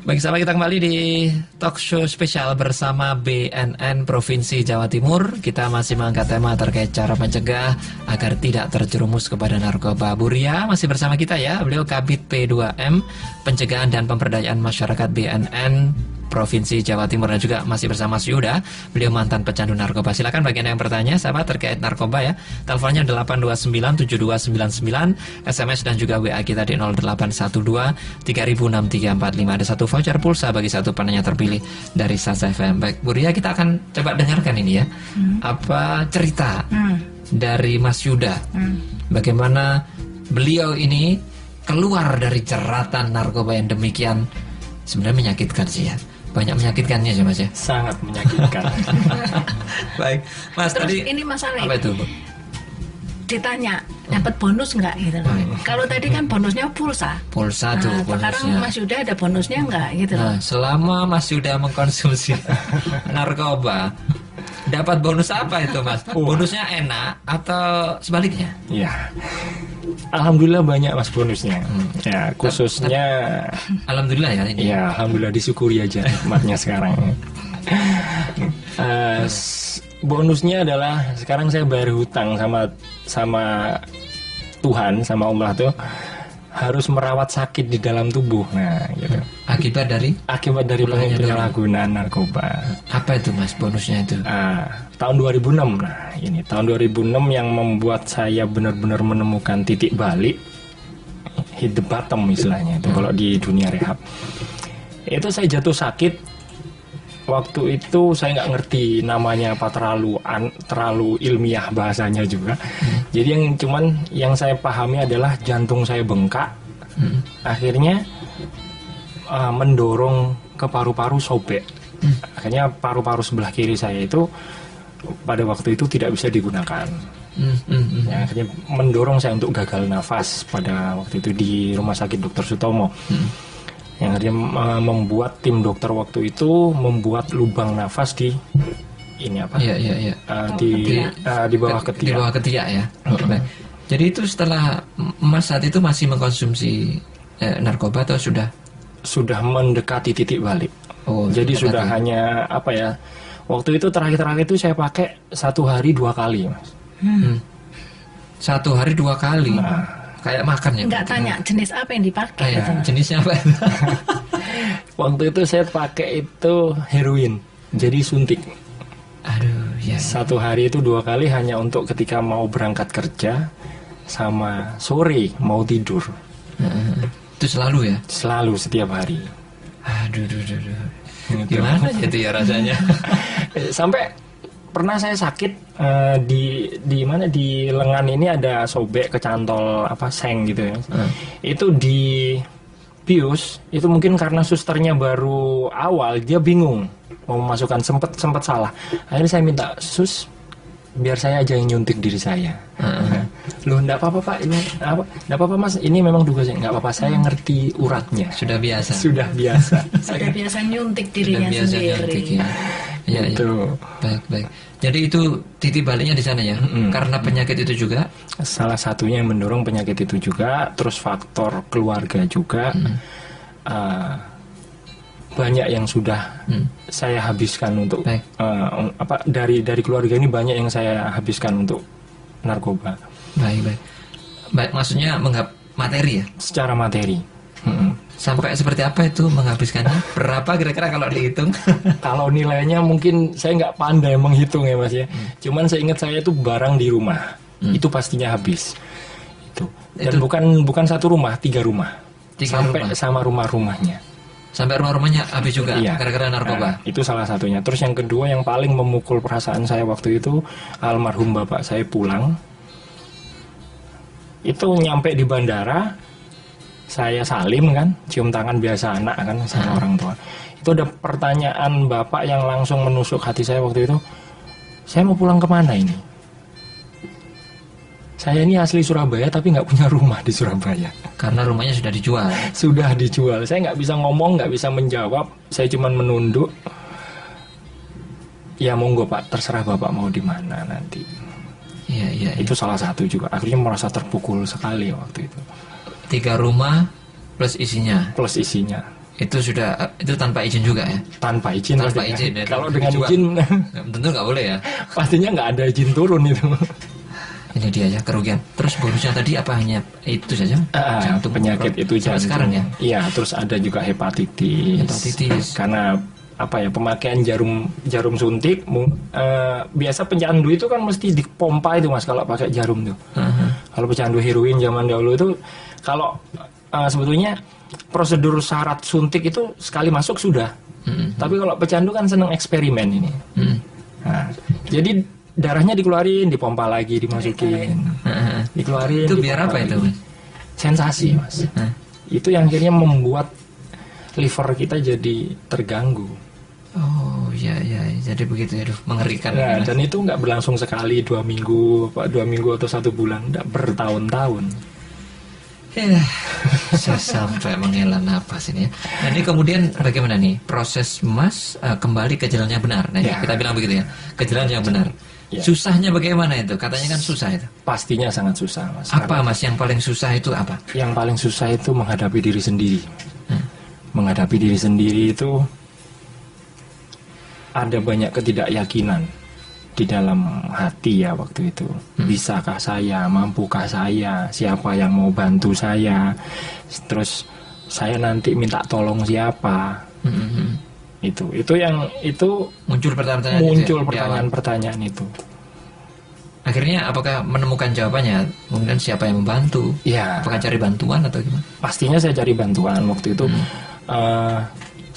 Baik sahabat, kita kembali di talk show spesial bersama BNN Provinsi Jawa Timur. Kita masih mengangkat tema terkait cara mencegah agar tidak terjerumus kepada narkoba. Bu Ria masih bersama kita ya. Beliau Kabid P2M Pencegahan dan Pemberdayaan Masyarakat BNN Provinsi Jawa Timur, dan juga masih bersama Mas Yuda, beliau mantan pecandu narkoba. Silakan bagi Anda yang bertanya sahabat terkait narkoba ya. Teleponnya 8297299, SMS dan juga WA kita di 0812 306345. Ada satu voucher pulsa bagi satu penanya terpilih dari SAS FM. Baik Bu Ria, kita akan coba dengarkan ini ya. Apa cerita dari Mas Yuda, bagaimana beliau ini keluar dari jeratan narkoba yang demikian sebenarnya menyakitkan sih ya. Banyak menyakitkannya sih Mas ya. Sangat menyakitkan. Baik, Mas. Terus tadi ini masalah apa itu, Bu? Ditanya dapat bonus nggak gitu loh. Kalau tadi kan bonusnya pulsa. Pulsa tuh bonusnya. Sekarang Mas Yuda ada bonusnya nggak gitu loh. Nah, selama Mas Yuda mengkonsumsi narkoba, dapat bonus apa itu Mas? Bonusnya enak atau sebaliknya? Ya, alhamdulillah banyak Mas bonusnya. Ya, khususnya alhamdulillah ya ini. Ya, alhamdulillah, disyukuri aja nikmatnya sekarang. Bonusnya adalah sekarang saya bayar hutang sama Tuhan, sama Allah tuh, harus merawat sakit di dalam tubuh. Nah, gitu. Akibat dari penyalahgunaan narkoba. Apa itu Mas bonusnya itu? Tahun 2006. Nah, ini tahun 2006 yang membuat saya benar-benar menemukan titik balik, hit the bottom istilahnya itu kalau di dunia rehab. Itu saya jatuh sakit. Waktu itu saya nggak ngerti namanya apa, terlalu ilmiah bahasanya juga. Jadi yang saya pahami adalah jantung saya bengkak. Akhirnya mendorong ke paru-paru sobek. Akhirnya paru-paru sebelah kiri saya itu pada waktu itu tidak bisa digunakan. Ya, akhirnya mendorong saya untuk gagal nafas pada waktu itu di Rumah Sakit Dr. Sutomo. Yang akhirnya membuat tim dokter waktu itu membuat lubang nafas di ini apa? Iya. Di bawah ketiak. Di bawah ketiak ya. Jadi itu setelah Mas saat itu masih mengkonsumsi narkoba atau sudah mendekati titik balik. Oh, jadi mendekati. sudah hanya apa ya? Waktu itu terakhir itu saya pakai 1 hari 2 kali, Mas. 1 hari 2 kali. Nah, kayak makan ya. Nggak tanya jenis apa yang dipakai. Kayak gitu. jenisnya apa? waktu itu saya pakai itu heroin. Jadi suntik. Aduh, ya. 1 hari itu 2 kali hanya untuk ketika mau berangkat kerja sama sore mau tidur. Itu selalu ya? Selalu setiap hari. Aduh. Gitu. Gimana itu ya rasanya? Sampai pernah saya sakit di mana di lengan ini ada sobek ke cantol seng gitu ya. Itu di bius itu mungkin karena susternya baru awal dia bingung mau memasukkan, sempet salah. Akhirnya saya minta, sus biar saya aja yang nyuntik diri saya. Loh, enggak apa-apa Pak, ini apa? Enggak apa-apa Mas, ini memang tugasnya. Enggak apa-apa, saya ngerti uratnya. Sudah biasa. Sudah biasa. Sudah biasa nyuntik dirinya biasa sendiri. nyuntik, ya. Ya. Baik. Jadi itu titik baliknya di sana ya. Karena penyakit itu juga. Salah satunya yang mendorong penyakit itu juga, terus faktor keluarga juga. Banyak yang sudah saya habiskan untuk dari keluarga ini banyak yang saya habiskan untuk narkoba. Baik, maksudnya materi ya? Secara materi. Sampai seperti apa itu menghabiskannya? Berapa kira-kira kalau dihitung? Kalau nilainya mungkin saya nggak pandai menghitung ya Mas ya. Cuman saya ingat saya itu barang di rumah. Itu pastinya habis. Dan bukan 1 rumah, 3 rumah. Sampai sama rumah-rumahnya. Sampai rumah-rumahnya habis juga gara-gara narkoba. Itu salah satunya. Terus yang kedua yang paling memukul perasaan saya waktu itu, almarhum bapak saya pulang. Itu nyampe di bandara, saya salim kan, cium tangan biasa anak kan sama orang tua. Itu ada pertanyaan bapak yang langsung menusuk hati saya waktu itu. Saya mau pulang kemana ini? Saya ini asli Surabaya tapi nggak punya rumah di Surabaya. Karena rumahnya sudah dijual. Sudah dijual. Saya nggak bisa ngomong, nggak bisa menjawab. Saya cuma menunduk. Ya monggo Pak, terserah Bapak mau di mana nanti. Iya. Itu salah satu juga. Akhirnya merasa terpukul sekali waktu itu. 3 rumah plus isinya. Itu tanpa izin juga ya? Tanpa izin. Tanpa izin. Ya, kalau dengan izin, tentu nggak boleh ya. Pastinya nggak ada izin turun itu. Ini dia ya kerugian. Terus bonusnya tadi apa, hanya itu saja? Jantung, penyakit itu sampai sekarang ya? Iya, terus ada juga hepatitis. Karena pemakaian jarum suntik. Biasa pecandu itu kan mesti dipompa itu Mas kalau pakai jarum tuh. Kalau pecandu heroin zaman dahulu itu kalau sebetulnya prosedur syarat suntik itu sekali masuk sudah. Tapi kalau pecandu kan seneng eksperimen ini. Jadi darahnya dikeluarin, dipompa lagi, dimasukin, dikeluarin. Itu biar apa lagi. itu Mas? Sensasi Mas. Itu yang akhirnya membuat liver kita jadi terganggu. Oh iya, jadi begitu ya, mengerikan. Nah, dan itu nggak berlangsung sekali, 2 minggu, 2 minggu atau 1 bulan, nggak bertahun-tahun. Ya, saya sampai menghela napas ini ya. Nah, ini kemudian bagaimana nih proses Mas kembali ke jalan yang benar? Nah, kita bilang begitu ya, ke jalan yang benar. Susahnya bagaimana itu? Katanya kan susah itu. Pastinya sangat susah Mas. Apa Mas yang paling susah itu apa? Yang paling susah itu menghadapi diri sendiri. Menghadapi diri sendiri itu ada banyak ketidakyakinan di dalam hati ya waktu itu. Bisakah saya, mampukah saya, siapa yang mau bantu saya, terus saya nanti minta tolong siapa. Itu muncul pertanyaan itu. Akhirnya apakah menemukan jawabannya? Kemudian siapa yang membantu? Ya. Apakah cari bantuan atau gimana? Pastinya saya cari bantuan waktu itu.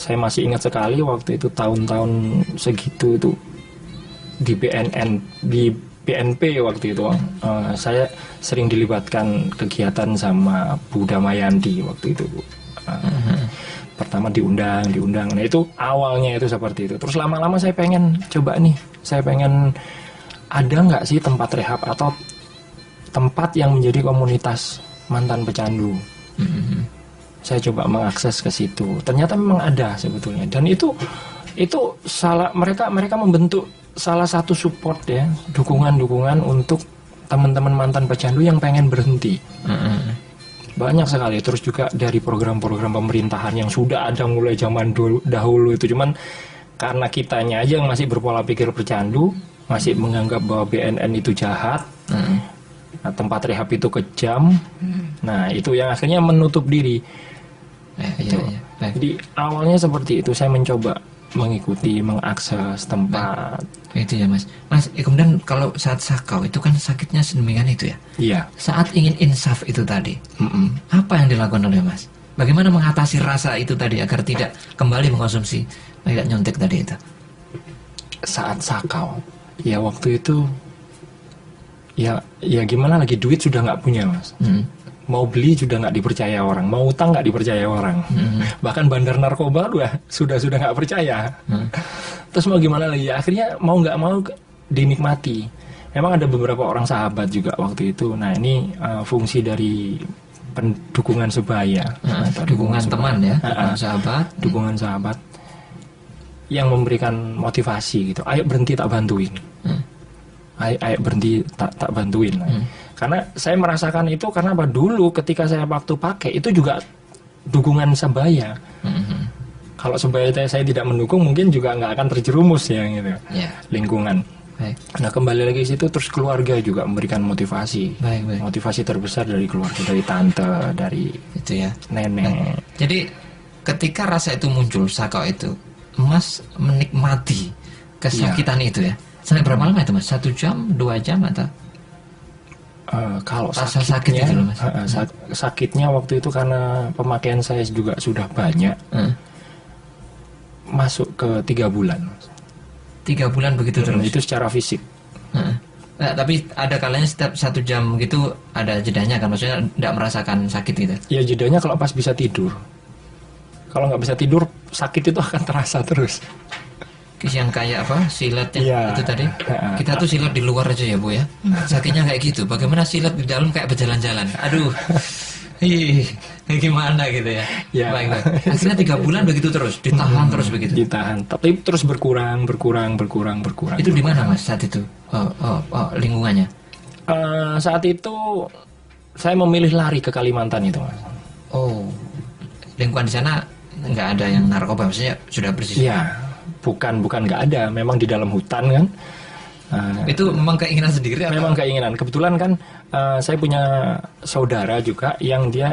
Saya masih ingat sekali waktu itu tahun-tahun segitu itu di BNP waktu itu saya sering dilibatkan kegiatan sama Bu Damayanti waktu itu. Pertama diundang. Nah itu awalnya itu seperti itu. Terus lama-lama saya pengen coba nih. Saya pengen ada nggak sih tempat rehab atau tempat yang menjadi komunitas mantan pecandu. Saya coba mengakses ke situ. Ternyata memang ada sebetulnya. Dan itu mereka membentuk salah satu support ya, dukungan untuk teman-teman mantan pecandu yang pengen berhenti. Banyak sekali. Terus juga dari program-program pemerintahan yang sudah ada mulai zaman dahulu itu, cuman karena kitanya aja yang masih berpola pikir pecandu, masih menganggap bahwa BNN itu jahat, nah, tempat rehab itu kejam, nah itu yang akhirnya menutup diri. Jadi awalnya seperti itu, saya mencoba mengikuti, mengakses tempat. Itu ya Mas. Mas, kemudian kalau saat sakau itu kan sakitnya sedemikian itu ya? Iya. Saat ingin insaf itu tadi, apa yang dilakukan oleh Mas? Bagaimana mengatasi rasa itu tadi agar tidak kembali mengkonsumsi, tidak nyontek tadi itu? Saat sakau, ya waktu itu, ya gimana lagi, duit sudah nggak punya Mas. Mau beli sudah nggak dipercaya orang, mau utang nggak dipercaya orang, bahkan bandar narkoba sudah nggak percaya. Terus mau gimana lagi? Ya, akhirnya mau nggak mau dinikmati. Memang ada beberapa orang sahabat juga waktu itu. Nah ini fungsi dari dukungan sebaya, dukungan teman ya, dukungan sahabat yang memberikan motivasi gitu. Ayo berhenti tak bantuin, ayo berhenti tak bantuin. Karena saya merasakan itu karena apa, dulu ketika saya waktu pakai itu juga dukungan sebaya. Kalau sebaya saya tidak mendukung mungkin juga nggak akan terjerumus ya gitu. Lingkungan. Nah kembali lagi situ, terus keluarga juga memberikan motivasi. Motivasi terbesar dari keluarga, dari tante, dari itu ya, nenek. Jadi ketika rasa itu muncul, sakau itu, Mas menikmati kesakitan itu ya. Sampai berapa lama itu Mas? 1 jam, 2 jam atau? Kalau sakitnya, itu loh, Mas. Sakitnya waktu itu karena pemakaian saya juga sudah banyak, masuk ke 3 bulan. 3 bulan begitu terus? Itu secara fisik. Nah, tapi ada kalanya setiap 1 jam gitu ada jedanya kan, maksudnya tidak merasakan sakit gitu? Ya jedanya kalau pas bisa tidur. Kalau nggak bisa tidur, sakit itu akan terasa terus. Yang kayak apa, silatnya itu tadi, kita tuh silat di luar aja ya Bu ya, sakitnya kayak gitu. Bagaimana silat di dalam kayak berjalan-jalan, aduh, gimana gitu ya. Baik. Akhirnya 3 bulan begitu terus, ditahan terus begitu. Ditahan, tapi terus berkurang. Itu di mana Mas saat itu? Lingkungannya? Saat itu saya memilih lari ke Kalimantan itu Mas. Oh, lingkungan di sana nggak ada yang narkoba, maksudnya sudah bersih? Iya. Bukan nggak ada, memang di dalam hutan kan. Itu memang keinginan sendiri? Memang keinginan. Kebetulan kan saya punya saudara juga yang dia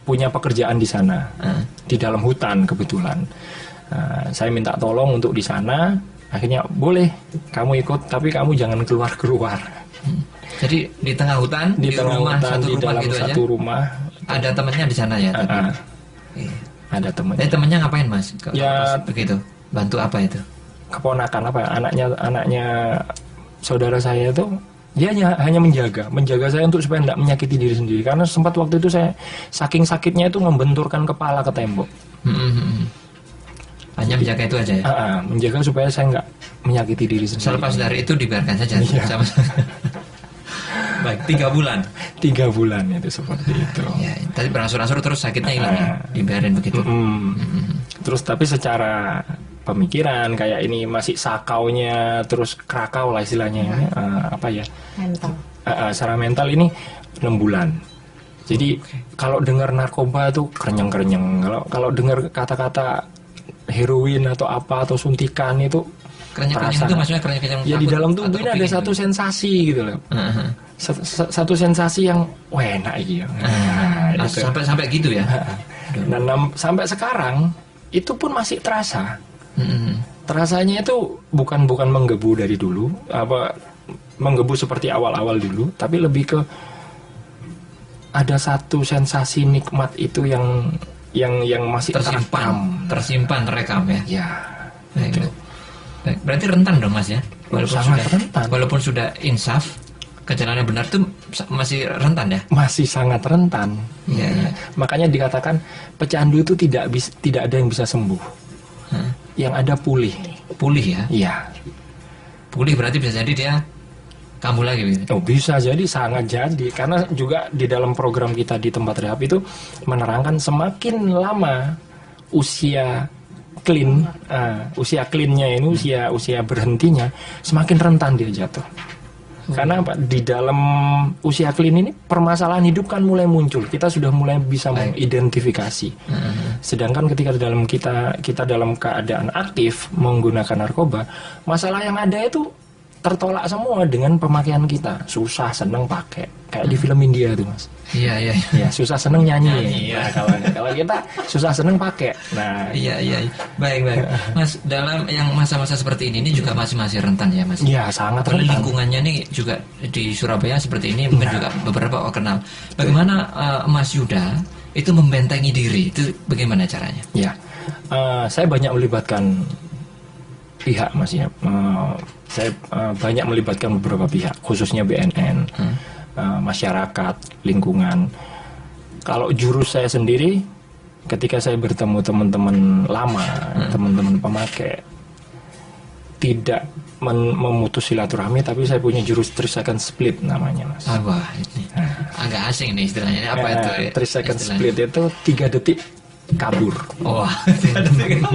punya pekerjaan di sana, di dalam hutan kebetulan. Saya minta tolong untuk di sana. Akhirnya boleh kamu ikut, tapi kamu jangan keluar. Jadi di tengah hutan, di tengah rumah, hutan, di dalam gitu satu aja? Rumah. Ada temannya di sana ya? Ada temannya. Temannya ngapain Mas? Ya begitu. Bantu apa itu? Keponakan apa? Anaknya saudara saya itu, dia hanya menjaga saya untuk supaya tidak menyakiti diri sendiri. Karena sempat waktu itu saya saking sakitnya itu membenturkan kepala ke tembok. Hanya menjaga itu aja ya? Menjaga supaya saya nggak menyakiti diri sendiri. Selepas dari itu dibiarkan saja. Baik, 3 bulan. 3 bulan itu seperti itu. Ya, tadi berangsur-angsur terus sakitnya hilang ya, dibiarin begitu. Terus tapi secara pemikiran kayak ini masih sakaunya, terus krakau lah istilahnya, apa ya? Mental. Secara mental ini 6 bulan. Jadi kalau dengar narkoba tuh kerenyeng-kerenyeng. Kalau dengar kata-kata heroin atau apa atau suntikan itu kerenyeng-kerenyeng itu maksudnya kerenyeng-kerenyeng. Ya di dalam tubuh ini ada satu sensasi gitu loh. Satu sensasi yang enak gitu. Sampai gitu ya. Dan sampai sekarang itu pun masih terasa. Terasanya itu bukan menggebu dari dulu, menggebu seperti awal-awal dulu, tapi lebih ke ada satu sensasi nikmat itu yang masih tersimpan rekam ya. Ya. Baik. Berarti rentan dong Mas ya. Walaupun sudah insaf, kejalannya benar tuh masih rentan ya? Masih sangat rentan. Ya. Makanya dikatakan pecandu itu tidak ada yang bisa sembuh. Yang ada pulih. Pulih ya? Iya. Pulih berarti bisa jadi dia kambuh lagi gitu? Oh bisa jadi, sangat jadi. Karena juga di dalam program kita di tempat rehab itu menerangkan semakin lama usia cleannya ini, usia berhentinya, semakin rentan dia jatuh. Karena apa? Di dalam usia klin ini permasalahan hidup kan mulai muncul. Kita sudah mulai bisa mengidentifikasi. Sedangkan ketika dalam kita dalam keadaan aktif menggunakan narkoba, masalah yang ada itu tertolak semua dengan pemakaian kita. Susah seneng pakai, kayak di film India tuh, Mas. Iya. Ya, susah seneng nyanyi. Nah, kalau kita susah seneng pakai. Nah, Iya. Baik. Mas, dalam yang masa-masa seperti ini juga masih rentan ya, Mas? Iya, sangat Apalagi rentan. lingkungannya nih juga di Surabaya seperti ini, mungkin juga beberapa orang kenal. Bagaimana Mas Yuda itu membentengi diri? Itu bagaimana caranya? Ya, saya banyak melibatkan pihak, Mas ya. Saya banyak melibatkan beberapa pihak, khususnya BNN, masyarakat, lingkungan. Kalau jurus saya sendiri, ketika saya bertemu teman-teman lama, teman-teman pemakai, tidak memutus silaturahmi, tapi saya punya jurus 3 second split namanya, Mas. Wah, ini agak asing nih istilahnya. Ini apa itu? 3 second split itu 3 detik kabur. Wah, 3 detik.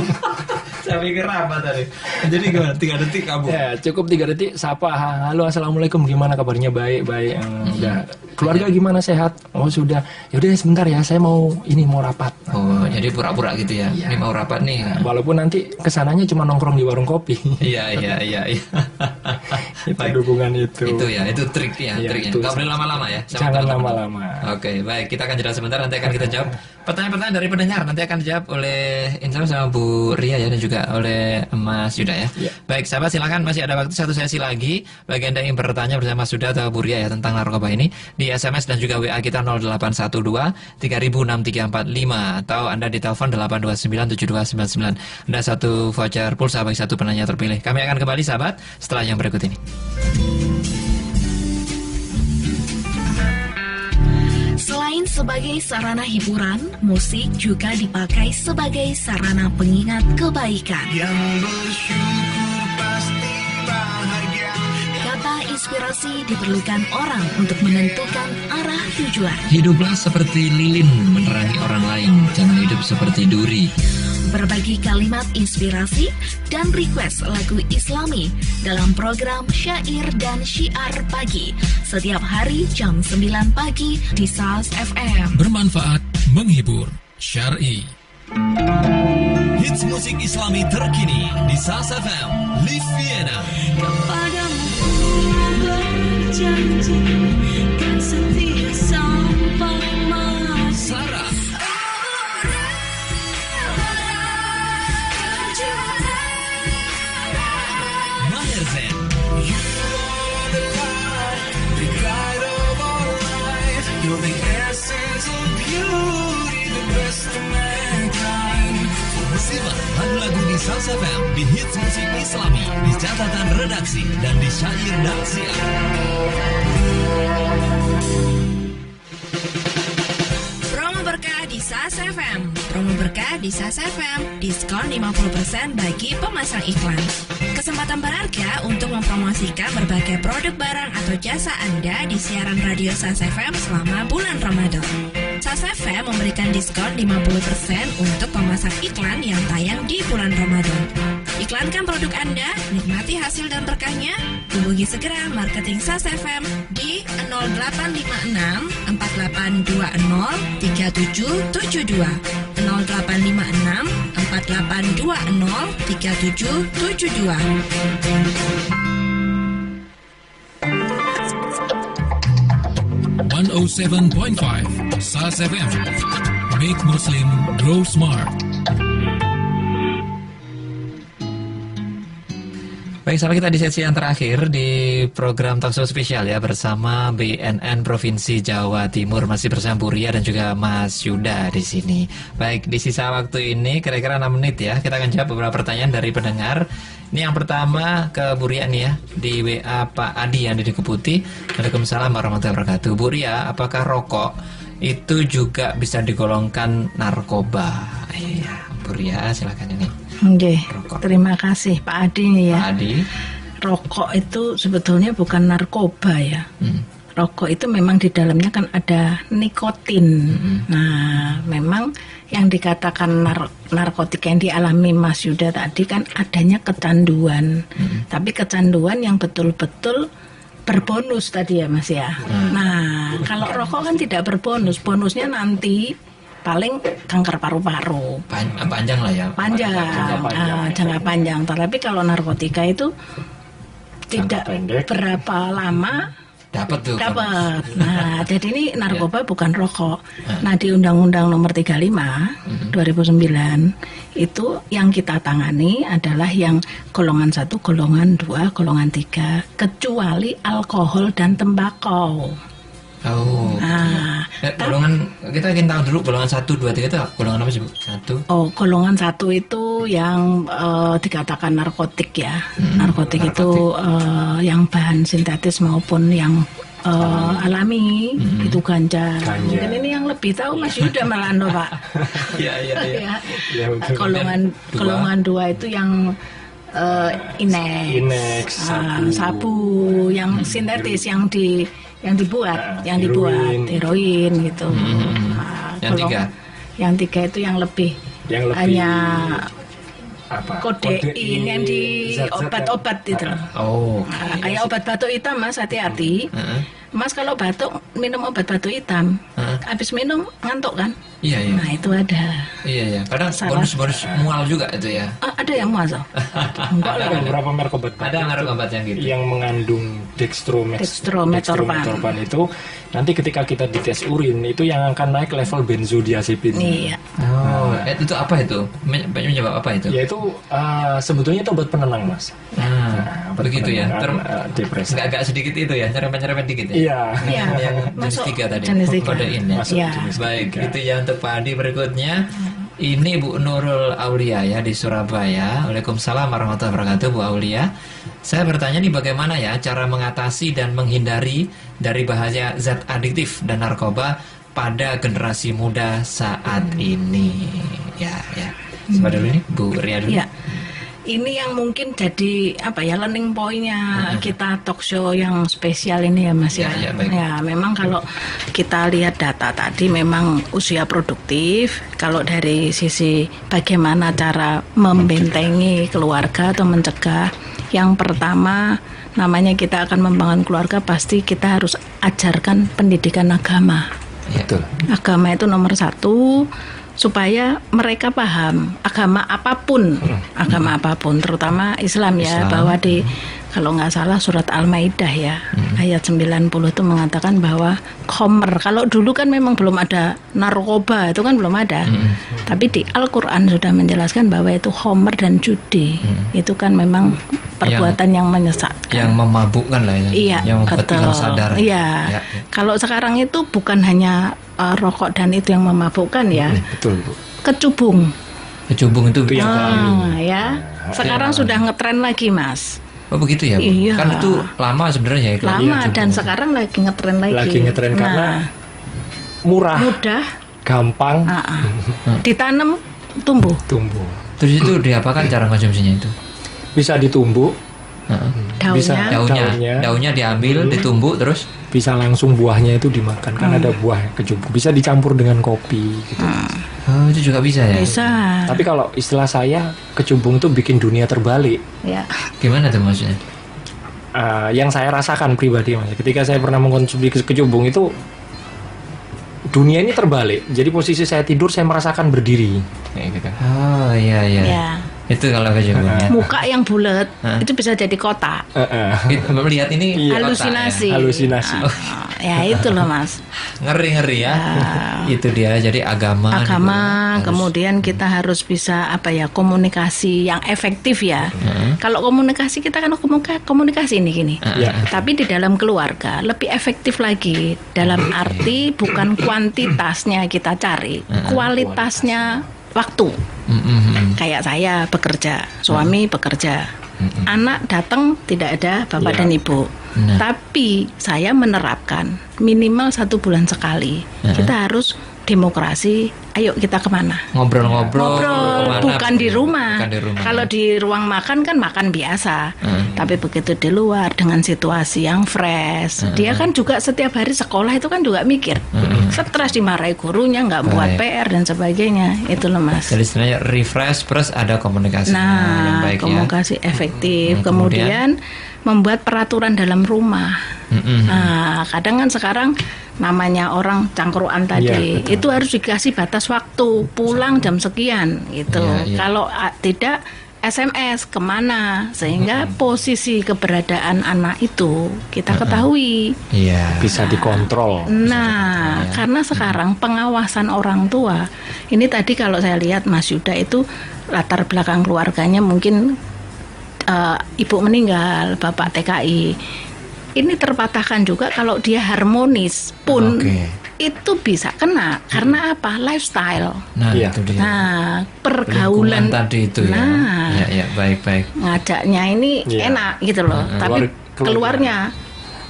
Saya pikir apa tadi? Jadi gimana? 3 detik kabur. Ya, cukup 3 detik sapa, halo, assalamualaikum, gimana kabarnya? Baik. Udah. Keluarga gimana, sehat? Oh, sudah. Yaudah sebentar ya, saya mau rapat. Oh, jadi pura-pura gitu ya. Iya. Ini mau rapat nih. Walaupun nanti kesananya cuma nongkrong di warung kopi. Iya. Itu dukungan itu. Itu ya, itu trik ya, Iya, triknya. itu. Nggak boleh lama-lama ya. sama Jangan teman-teman. lama-lama. Oke, baik. Kita akan jeda sebentar, nanti akan kita jawab pertanyaan-pertanyaan dari pendengar. Nanti akan dijawab oleh Insya Allah sama Bu Ria ya, dan juga oleh Mas Yuda ya. Iya. Baik, sahabat, silakan, masih ada waktu 1 sesi lagi bagi Anda yang bertanya bersama Mas Yuda atau Bu Ria ya tentang narkoba ini di SMS dan juga WA kita 0812 306345 atau Anda di telepon 8297299. Anda 1 voucher pulsa bagi 1 penanya terpilih. Kami akan kembali, sahabat, setelah yang berikut ini. Selain sebagai sarana hiburan, musik juga dipakai sebagai sarana pengingat kebaikan. Yang bersyukur pasti bahagia. Kata inspirasi diperlukan orang untuk menentukan arah tujuan. Hiduplah seperti lilin menerangi orang lain, jangan hidup seperti duri. Berbagi kalimat inspirasi dan request lagu Islami dalam program Syair dan Syiar Pagi setiap hari jam 9 pagi di SAS FM. Bermanfaat, menghibur, syar'i. Hits musik Islami terkini di SAS FM. Live Vienna. Kepadamu berjanji kan setia sampai mati. Sarah. Maher Zain. You're the essence of beauty, the best of mankind. Simak lagu-lagu di SAS FM di Hits musik Islami di catatan redaksi dan di Syair dan Syiar. Promo berkah di SAS FM. Promo berkah di SAS FM. Diskon 50% bagi pemasang iklan. Kesempatan berharga untuk mempromosikan berbagai produk barang atau jasa Anda di siaran radio SAS FM selama bulan Ramadan. SAS FM memberikan diskon 50% untuk pemasang iklan yang tayang di bulan Ramadan. Iklankan produk Anda, nikmati hasil dan berkahnya. Hubungi segera marketing SAS FM di 0856 4820 3772 0856 4820 3772. 107.5 SAS FM. Make Muslim grow smart. Baik, sampai kita di sesi yang terakhir di program Talkshow spesial ya bersama BNN Provinsi Jawa Timur, masih bersama Bu Ria dan juga Mas Yuda di sini. Baik, di sisa waktu ini kira-kira 6 menit ya, kita akan jawab beberapa pertanyaan dari pendengar. Ini yang pertama ke Bu Ria nih ya, di WA Pak Adi yang di Keputi. Waalaikumsalam warahmatullahi wabarakatuh. Bu Ria, apakah rokok itu juga bisa digolongkan narkoba? Iya, Bu Ria silakan ini. Oke, Rokok. terima kasih Pak Adi ya. Pak Adi. Rokok itu sebetulnya bukan narkoba ya. Rokok itu memang di dalamnya kan ada nikotin. Nah, memang yang dikatakan narkotika yang dialami Mas Yuda tadi kan adanya kecanduan. Tapi kecanduan yang betul-betul berbonus tadi ya Mas ya. Nah, kalau rokok kan tidak berbonus, bonusnya nanti paling kanker paru-paru. Panjang lah ya. Panjang, jangka panjang. Tapi kalau narkotika itu tidak berapa lama dapat tuh. Dapat. Nah, jadi ini narkoba bukan rokok. Nah, di Undang-Undang Nomor 35 2009 itu yang kita tangani adalah yang golongan 1, golongan 2, golongan 3, kecuali alkohol dan tembakau. Oh. Nah, golongan kita ingin tahu dulu golongan 1, 2, 3 itu golongan apa sih, Bu? 1. Oh, golongan 1 itu yang dikatakan narkotik ya. Narkotik itu yang bahan sintetis maupun yang alami, itu ganja. Mungkin ini yang lebih tahu Mas Yuda Melando, Pak. Iya. Golongan 2 itu yang Inex, sabu yang sintetis yang dibuat heroin gitu. Yang 3 itu yang lebih hanya kodein yang di obat-obat itu. Kayak obat batuk hitam Mas, hati-hati. Mas kalau batuk minum obat batuk hitam, habis minum ngantuk kan? Iya. Nah itu ada. Iya. Kadang bonus mual juga itu ya. Ada yang mual so? Enggak lah. Ada beberapa merek obat. Ada merek obat yang gitu. Yang mengandung dextrometorphan itu nanti ketika kita dites urin itu yang akan naik level benzodiazepin. Iya. Itu apa itu? Menyebab apa itu? Ya itu sebetulnya itu obat penenang Mas. Begitu ya. Depresi. Agak sedikit itu ya, nyerempet dikit ya. Iya. Yang jenis 3 tadi. Kodein ya. Baik, itu yang untuk Pak Adi. Berikutnya ini Bu Nurul Aulia ya di Surabaya. Waalaikumsalam warahmatullahi wabarakatuh Bu Aulia. Saya bertanya nih, bagaimana ya cara mengatasi dan menghindari dari bahaya zat adiktif dan narkoba pada generasi muda saat ini? Ya. Coba dulu ini Bu Ria dulu. Ya. Ini yang mungkin jadi learning point-nya kita talk show yang spesial ini ya Mas ya. Ya, memang kalau kita lihat data tadi memang usia produktif. Kalau dari sisi bagaimana cara membentengi keluarga atau mencegah, yang pertama namanya kita akan membangun keluarga, pasti kita harus ajarkan pendidikan agama. Betul. Agama itu nomor 1. Supaya mereka paham agama apapun, terutama Islam ya, bahwa di kalau nggak salah surat Al-Maidah ya, ayat 90 itu mengatakan bahwa khomer, kalau dulu kan memang belum ada narkoba, itu kan belum ada, tapi di Al-Quran sudah menjelaskan bahwa itu khomer dan judi, itu kan memang perbuatan yang menyesatkan, yang memabukkan lah ya, iya, yang membuat orang sadar. Iya. Kalau sekarang itu bukan hanya rokok dan itu yang memabukkan ya. Betul, Bu. Kecubung itu ya. Sekarang sudah ngetren lagi Mas. Oh begitu ya Bu? Iya. Kan itu lama sebenarnya ya. Lama dan sekarang lagi ngetren lagi. Karena murah, mudah, gampang, ditanam, tumbuh. Terus itu diapakan cara konsumsinya itu? Bisa ditumbuk. Daunnya diambil, ditumbuk, terus bisa langsung buahnya itu dimakan. Kan ada buah kecubung, bisa dicampur dengan kopi gitu. Itu juga bisa ya? Bisa. Tapi kalau istilah saya, kecubung itu bikin dunia terbalik. Ya. Gimana tuh maksudnya? Yang saya rasakan pribadi Mas, ketika saya pernah mengkonsumsi kecubung itu dunia ini terbalik. Jadi posisi saya tidur saya merasakan berdiri kayak gitu. Oh iya. Itu kalau kecubung ya. Muka yang bulat itu bisa jadi kotak. Melihat ini halusinasi. Ya itu loh Mas. Ngeri ya. Itu dia. Jadi agama kemudian kita harus bisa komunikasi yang efektif ya. Kalau komunikasi kita kan komunikasi ini gini. Tapi di dalam keluarga lebih efektif lagi, dalam arti bukan kuantitasnya kita cari, kualitasnya waktu. Kayak saya bekerja, suami bekerja, anak datang tidak ada bapak dan ibu. Tapi saya menerapkan minimal 1 bulan sekali kita harus demokrasi, ayo kita kemana? Ngobrol-ngobrol kemana? Bukan di rumah. Bukan di rumah. Kalau di ruang makan kan makan biasa. Tapi begitu di luar dengan situasi yang fresh, dia kan juga setiap hari sekolah itu kan juga mikir, stres, dimarahi gurunya, nggak buat PR dan sebagainya. Itu loh Mas. Jadi sebenarnya refresh plus ada komunikasi yang Nah, baik komunikasi efektif. Kemudian membuat peraturan dalam rumah. Nah, kadang kan sekarang namanya orang cangkruan tadi, itu harus dikasih batas waktu, pulang jam sekian gitu. Kalau tidak, SMS kemana, sehingga posisi keberadaan anak itu kita ketahui. Bisa dikontrol. Nah, karena sekarang pengawasan orang tua, ini tadi kalau saya lihat Mas Yuda itu latar belakang keluarganya mungkin ibu meninggal, bapak TKI. Ini terpatahkan juga kalau dia harmonis pun itu bisa kena. Karena apa? Lifestyle. Nah, itu dia. Nah, pergaulan lingkungan tadi itu ya. Nah, baik. ngajaknya ini enak gitu loh. Tapi keluarnya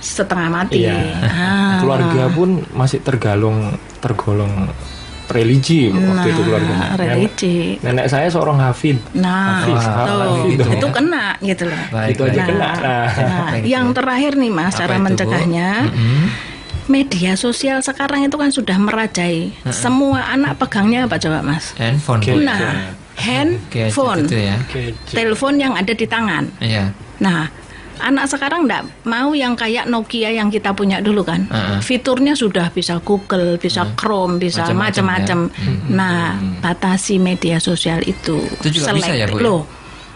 setengah mati. Keluarga pun masih tergolong religi waktu itu keluarga. Religi. Nenek saya seorang hafid. Nah, itu kena gitu loh. Itu aja kena. Yang terakhir nih Mas, cara mencegahnya. Media sosial sekarang itu kan sudah merajai. Semua anak pegangnya apa coba Mas? Handphone. Nah, handphone. Telepon yang ada di tangan. Nah, anak sekarang enggak mau yang kayak Nokia yang kita punya dulu kan. Fiturnya sudah bisa Google, bisa Chrome, bisa macam-macam. Nah, batasi media sosial itu. Itu juga bisa ya, Bu? Loh,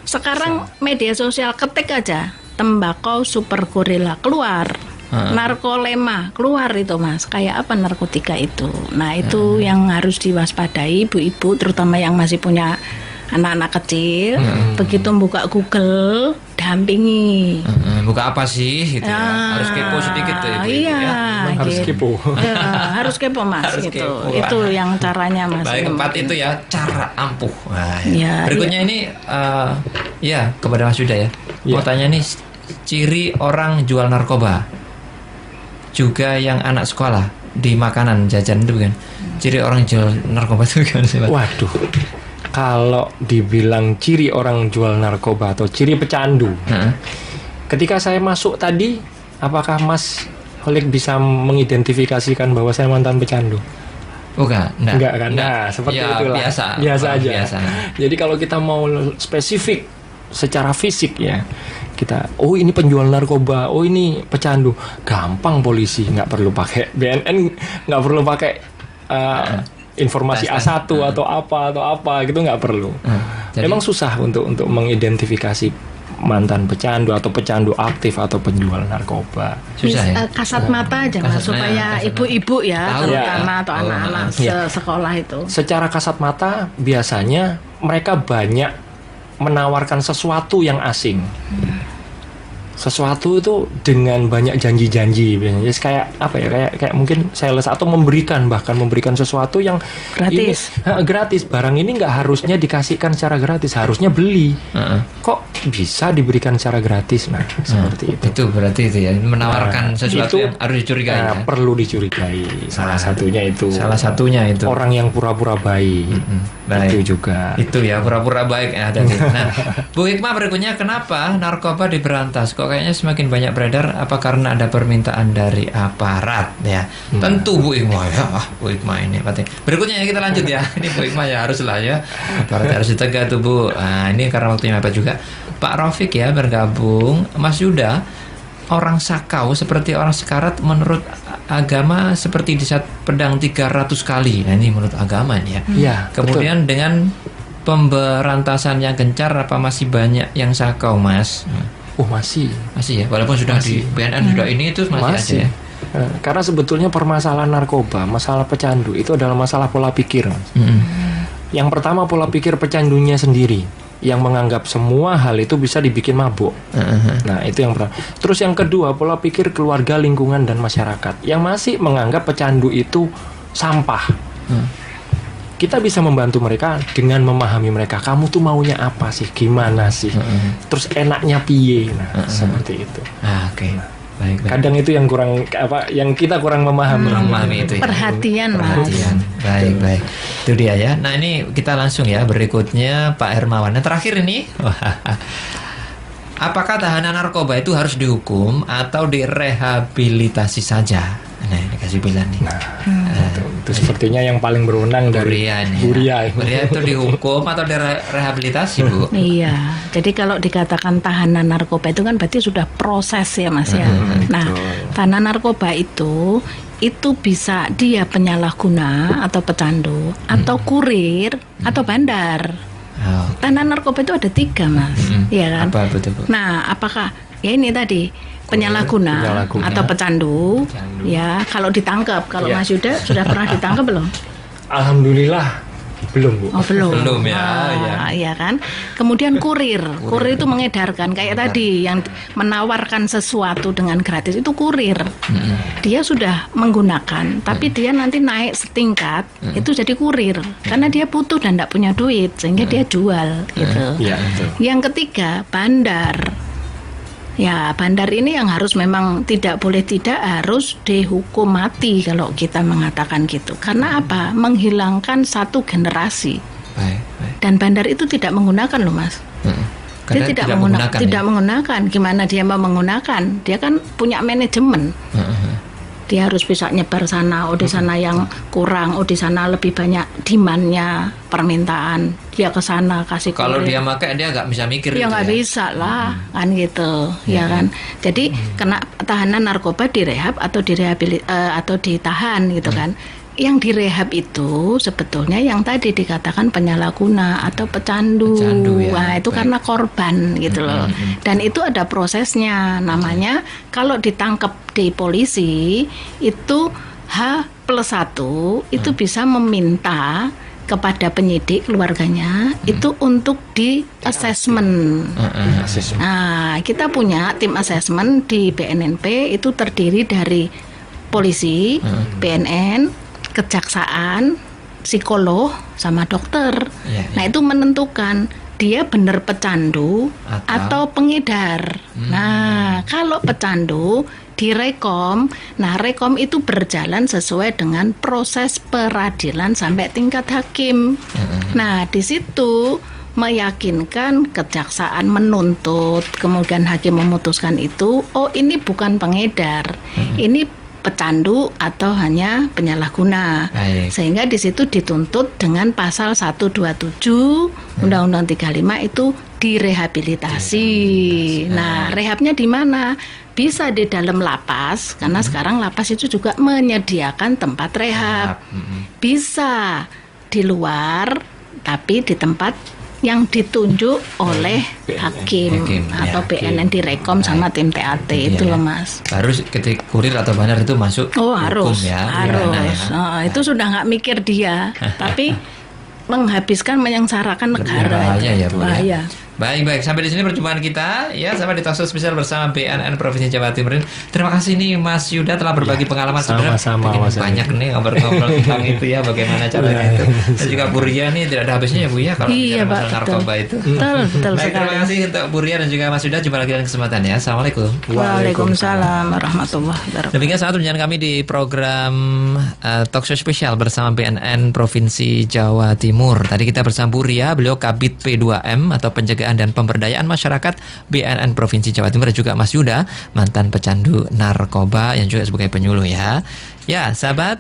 sekarang media sosial ketik aja tembakau super gorilla keluar. Narkolema keluar itu Mas. Kayak apa narkotika itu. Nah, itu yang harus diwaspadai ibu-ibu terutama yang masih punya anak-anak kecil. Begitu buka Google, dampingi. Buka apa sih gitu ya. Harus kepo sedikit tuh ibu-ibu ya. Harus kepo. Harus kepo Mas gitu. Itu yang caranya Mas. Baik, 4 itu ya cara ampuh. Berikutnya ini kepada Mas Yuda ya. Mau tanya nih, ciri orang jual narkoba juga yang anak sekolah di makanan jajan itu kan. Ciri orang jual narkoba itu kan sih Pak? Waduh. Kalau dibilang ciri orang jual narkoba atau ciri pecandu, ketika saya masuk tadi, apakah Mas Holik bisa mengidentifikasikan bahwa saya mantan pecandu? Enggak kan? Nah, seperti itulah. Biasa aja. Jadi kalau kita mau spesifik secara fisik ya, kita ini penjual narkoba, ini pecandu, gampang polisi, nggak perlu pakai BNN, nggak perlu pakai informasi A1 atau apa gitu, nggak perlu. Memang susah untuk mengidentifikasi mantan pecandu atau pecandu aktif atau penjual narkoba. Susah ya? Kasat mata aja Mas, supaya ibu-ibu ya terutama atau anak-anak sekolah itu. Secara kasat mata biasanya mereka banyak menawarkan sesuatu yang asing. Sesuatu itu dengan banyak janji-janji biasanya. Jadi kayak apa ya? Kayak mungkin sales atau memberikan sesuatu yang gratis. Gratis. Barang ini nggak harusnya dikasihkan secara gratis, harusnya beli. Kok bisa diberikan secara gratis? Nah, seperti itu. Itu berarti itu ya, menawarkan sesuatu yang harus dicurigai. Ya? Perlu dicurigai. Salah satunya itu. Orang yang pura-pura baik. Itu juga. Itu ya, pura-pura baik ada. Nah, Bu Hikmah, berikutnya, kenapa narkoba diberantas? Kok kayaknya semakin banyak beredar? Apa karena ada permintaan dari aparat ya? Tentu Bu Hikmah ya. Bu Hikmah ini penting. Berikutnya ya, kita lanjut ya. Ini Bu Hikmah ya, haruslah ya. Aparat harus ditegak tuh Bu. Nah, ini karena waktunya mepet juga. Pak Rafiq ya bergabung. Mas Yuda, orang sakau seperti orang sekarat menurut agama seperti di saat pedang 300 kali. Nah, ini menurut agama ya. Kemudian betul. Dengan pemberantasan yang gencar, apa masih banyak yang sakau, Mas? Masih ya, walaupun sudah di BNN sudah ini itu masih aja ya. Karena sebetulnya permasalahan narkoba, masalah pecandu itu adalah masalah pola pikir. Yang pertama, pola pikir pecandunya sendiri yang menganggap semua hal itu bisa dibikin mabuk. Nah, itu yang pertama. Terus yang kedua, pola pikir keluarga, lingkungan, dan masyarakat yang masih menganggap pecandu itu sampah. Kita bisa membantu mereka dengan memahami mereka. Kamu tuh maunya apa sih? Gimana sih? Terus enaknya piye? Nah, seperti itu. Oke. Baik. Kadang itu yang kurang yang kita kurang memahami. Kurang memahami itu ya. Perhatian, Mas. Perhatian. Baik. Itu dia ya. Nah, ini kita langsung ya berikutnya Pak Hermawan. Yang terakhir ini, apakah tahanan narkoba itu harus dihukum atau direhabilitasi saja? Nah, ini kasih pilihan nih. Itu sepertinya yang paling berwenang dari Buria itu dihukum atau direhabilitasi, Bu? Iya. Jadi kalau dikatakan tahanan narkoba itu kan berarti sudah proses ya, Mas ya. Nah, tahanan narkoba itu bisa dia penyalahguna atau pecandu atau kurir atau bandar. Tahanan narkoba itu ada 3, Mas. Iya kan? Apa betul, Bu? Nah, apakah ya ini tadi penyalahguna atau pecandu. Ya, kalau ditangkap, kalau Mas Yuda sudah pernah ditangkap belum? Alhamdulillah belum, Bu. Oh, belum. Belum ya. Iya kan. Kemudian kurir itu mengedarkan kayak tadi yang menawarkan sesuatu dengan gratis itu kurir. Dia sudah menggunakan, tapi dia nanti naik setingkat itu jadi kurir karena dia butuh dan tidak punya duit sehingga dia jual gitu. Yang ketiga bandar. Ya, bandar ini yang harus memang tidak harus dihukum mati kalau kita mengatakan gitu. Karena apa? Menghilangkan satu generasi. Dan bandar itu tidak menggunakan loh, Mas. Dia tidak menggunakan. Gimana dia mau menggunakan? Dia kan punya manajemen. Dia harus bisa nyebar sana, di sana yang kurang, di sana lebih banyak demand-nya, permintaan. Dia ke sana kasih kurir. Kalau dia pakai dia nggak bisa mikir. Ya nggak bisa lah, kan gitu, ya kan. Jadi kena tahanan narkoba direhab atau atau ditahan gitu kan. Yang direhab itu sebetulnya yang tadi dikatakan penyalahguna atau pecandu ya. Wah, itu karena korban gitu loh. Dan itu ada prosesnya, namanya kalau ditangkap di polisi itu H+1 itu bisa meminta kepada penyidik keluarganya itu untuk di assessment. Nah, kita punya tim assessment di BNNP itu terdiri dari polisi, BNN, kejaksaan, psikolog, sama dokter. Nah, itu menentukan dia benar pecandu atau pengedar. Nah, kalau pecandu direkom, nah rekom itu berjalan sesuai dengan proses peradilan sampai tingkat hakim. Nah, di situ meyakinkan kejaksaan menuntut, kemudian hakim memutuskan itu, oh ini bukan pengedar, ini pecandu atau hanya penyalahguna. Sehingga di situ dituntut dengan pasal 127 Undang-Undang 35 itu direhabilitasi. Nah, rehabnya di mana? Bisa di dalam lapas karena sekarang lapas itu juga menyediakan tempat rehab. Bisa di luar tapi di tempat yang ditunjuk oleh hakim atau BNN direkom sama tim TAT itu loh, Mas. Harus ketika kurir atau bandar itu masuk harus ya, harus itu sudah nggak mikir dia tapi menghabiskan menyengsarakan negara. Bahaya ya, Bu. Bahaya. Baik, sampai di sini perjumpaan kita ya, sampai di talkshow spesial bersama BNN Provinsi Jawa Timur. Terima kasih nih Mas Yuda telah berbagi pengalaman sebenarnya banyak nih ngobrol-ngobrol tentang itu ya, bagaimana caranya itu. Dan juga Buria nih tidak ada habisnya ya, Bu ya, kalau bicara masalah narkoba itu. Betul Baik, terima kasih untuk Buria dan juga Mas Yuda. Jumpa lagi dalam kesempatan ya. Assalamualaikum. Waalaikumsalam warahmatullahi wabarakatuh. Demikian saat perjalanan kami di program talkshow spesial bersama BNN Provinsi Jawa Timur. Tadi kita bersama Buria, beliau Kabid P2M atau penjagaan dan pemberdayaan masyarakat BNN Provinsi Jawa Timur, dan juga Mas Yuda, mantan pecandu narkoba yang juga sebagai penyuluh ya. Ya, sahabat,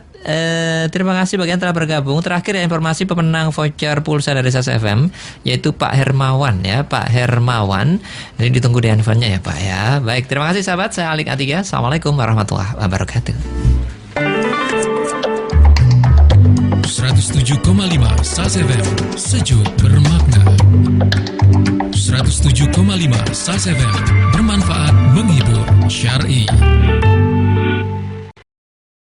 terima kasih bagi yang telah bergabung. Terakhir ya, informasi pemenang voucher pulsa dari SAS FM yaitu Pak Hermawan ya, Pak Hermawan. Jadi ditunggu di handphonenya ya, Pak ya. Baik, terima kasih sahabat. Saya Alik Atiga. Assalamualaikum warahmatullahi wabarakatuh. 107,5 SAS FM, sejuk bermakna. 107,5 SAS FM, bermanfaat, menghibur, syar'i.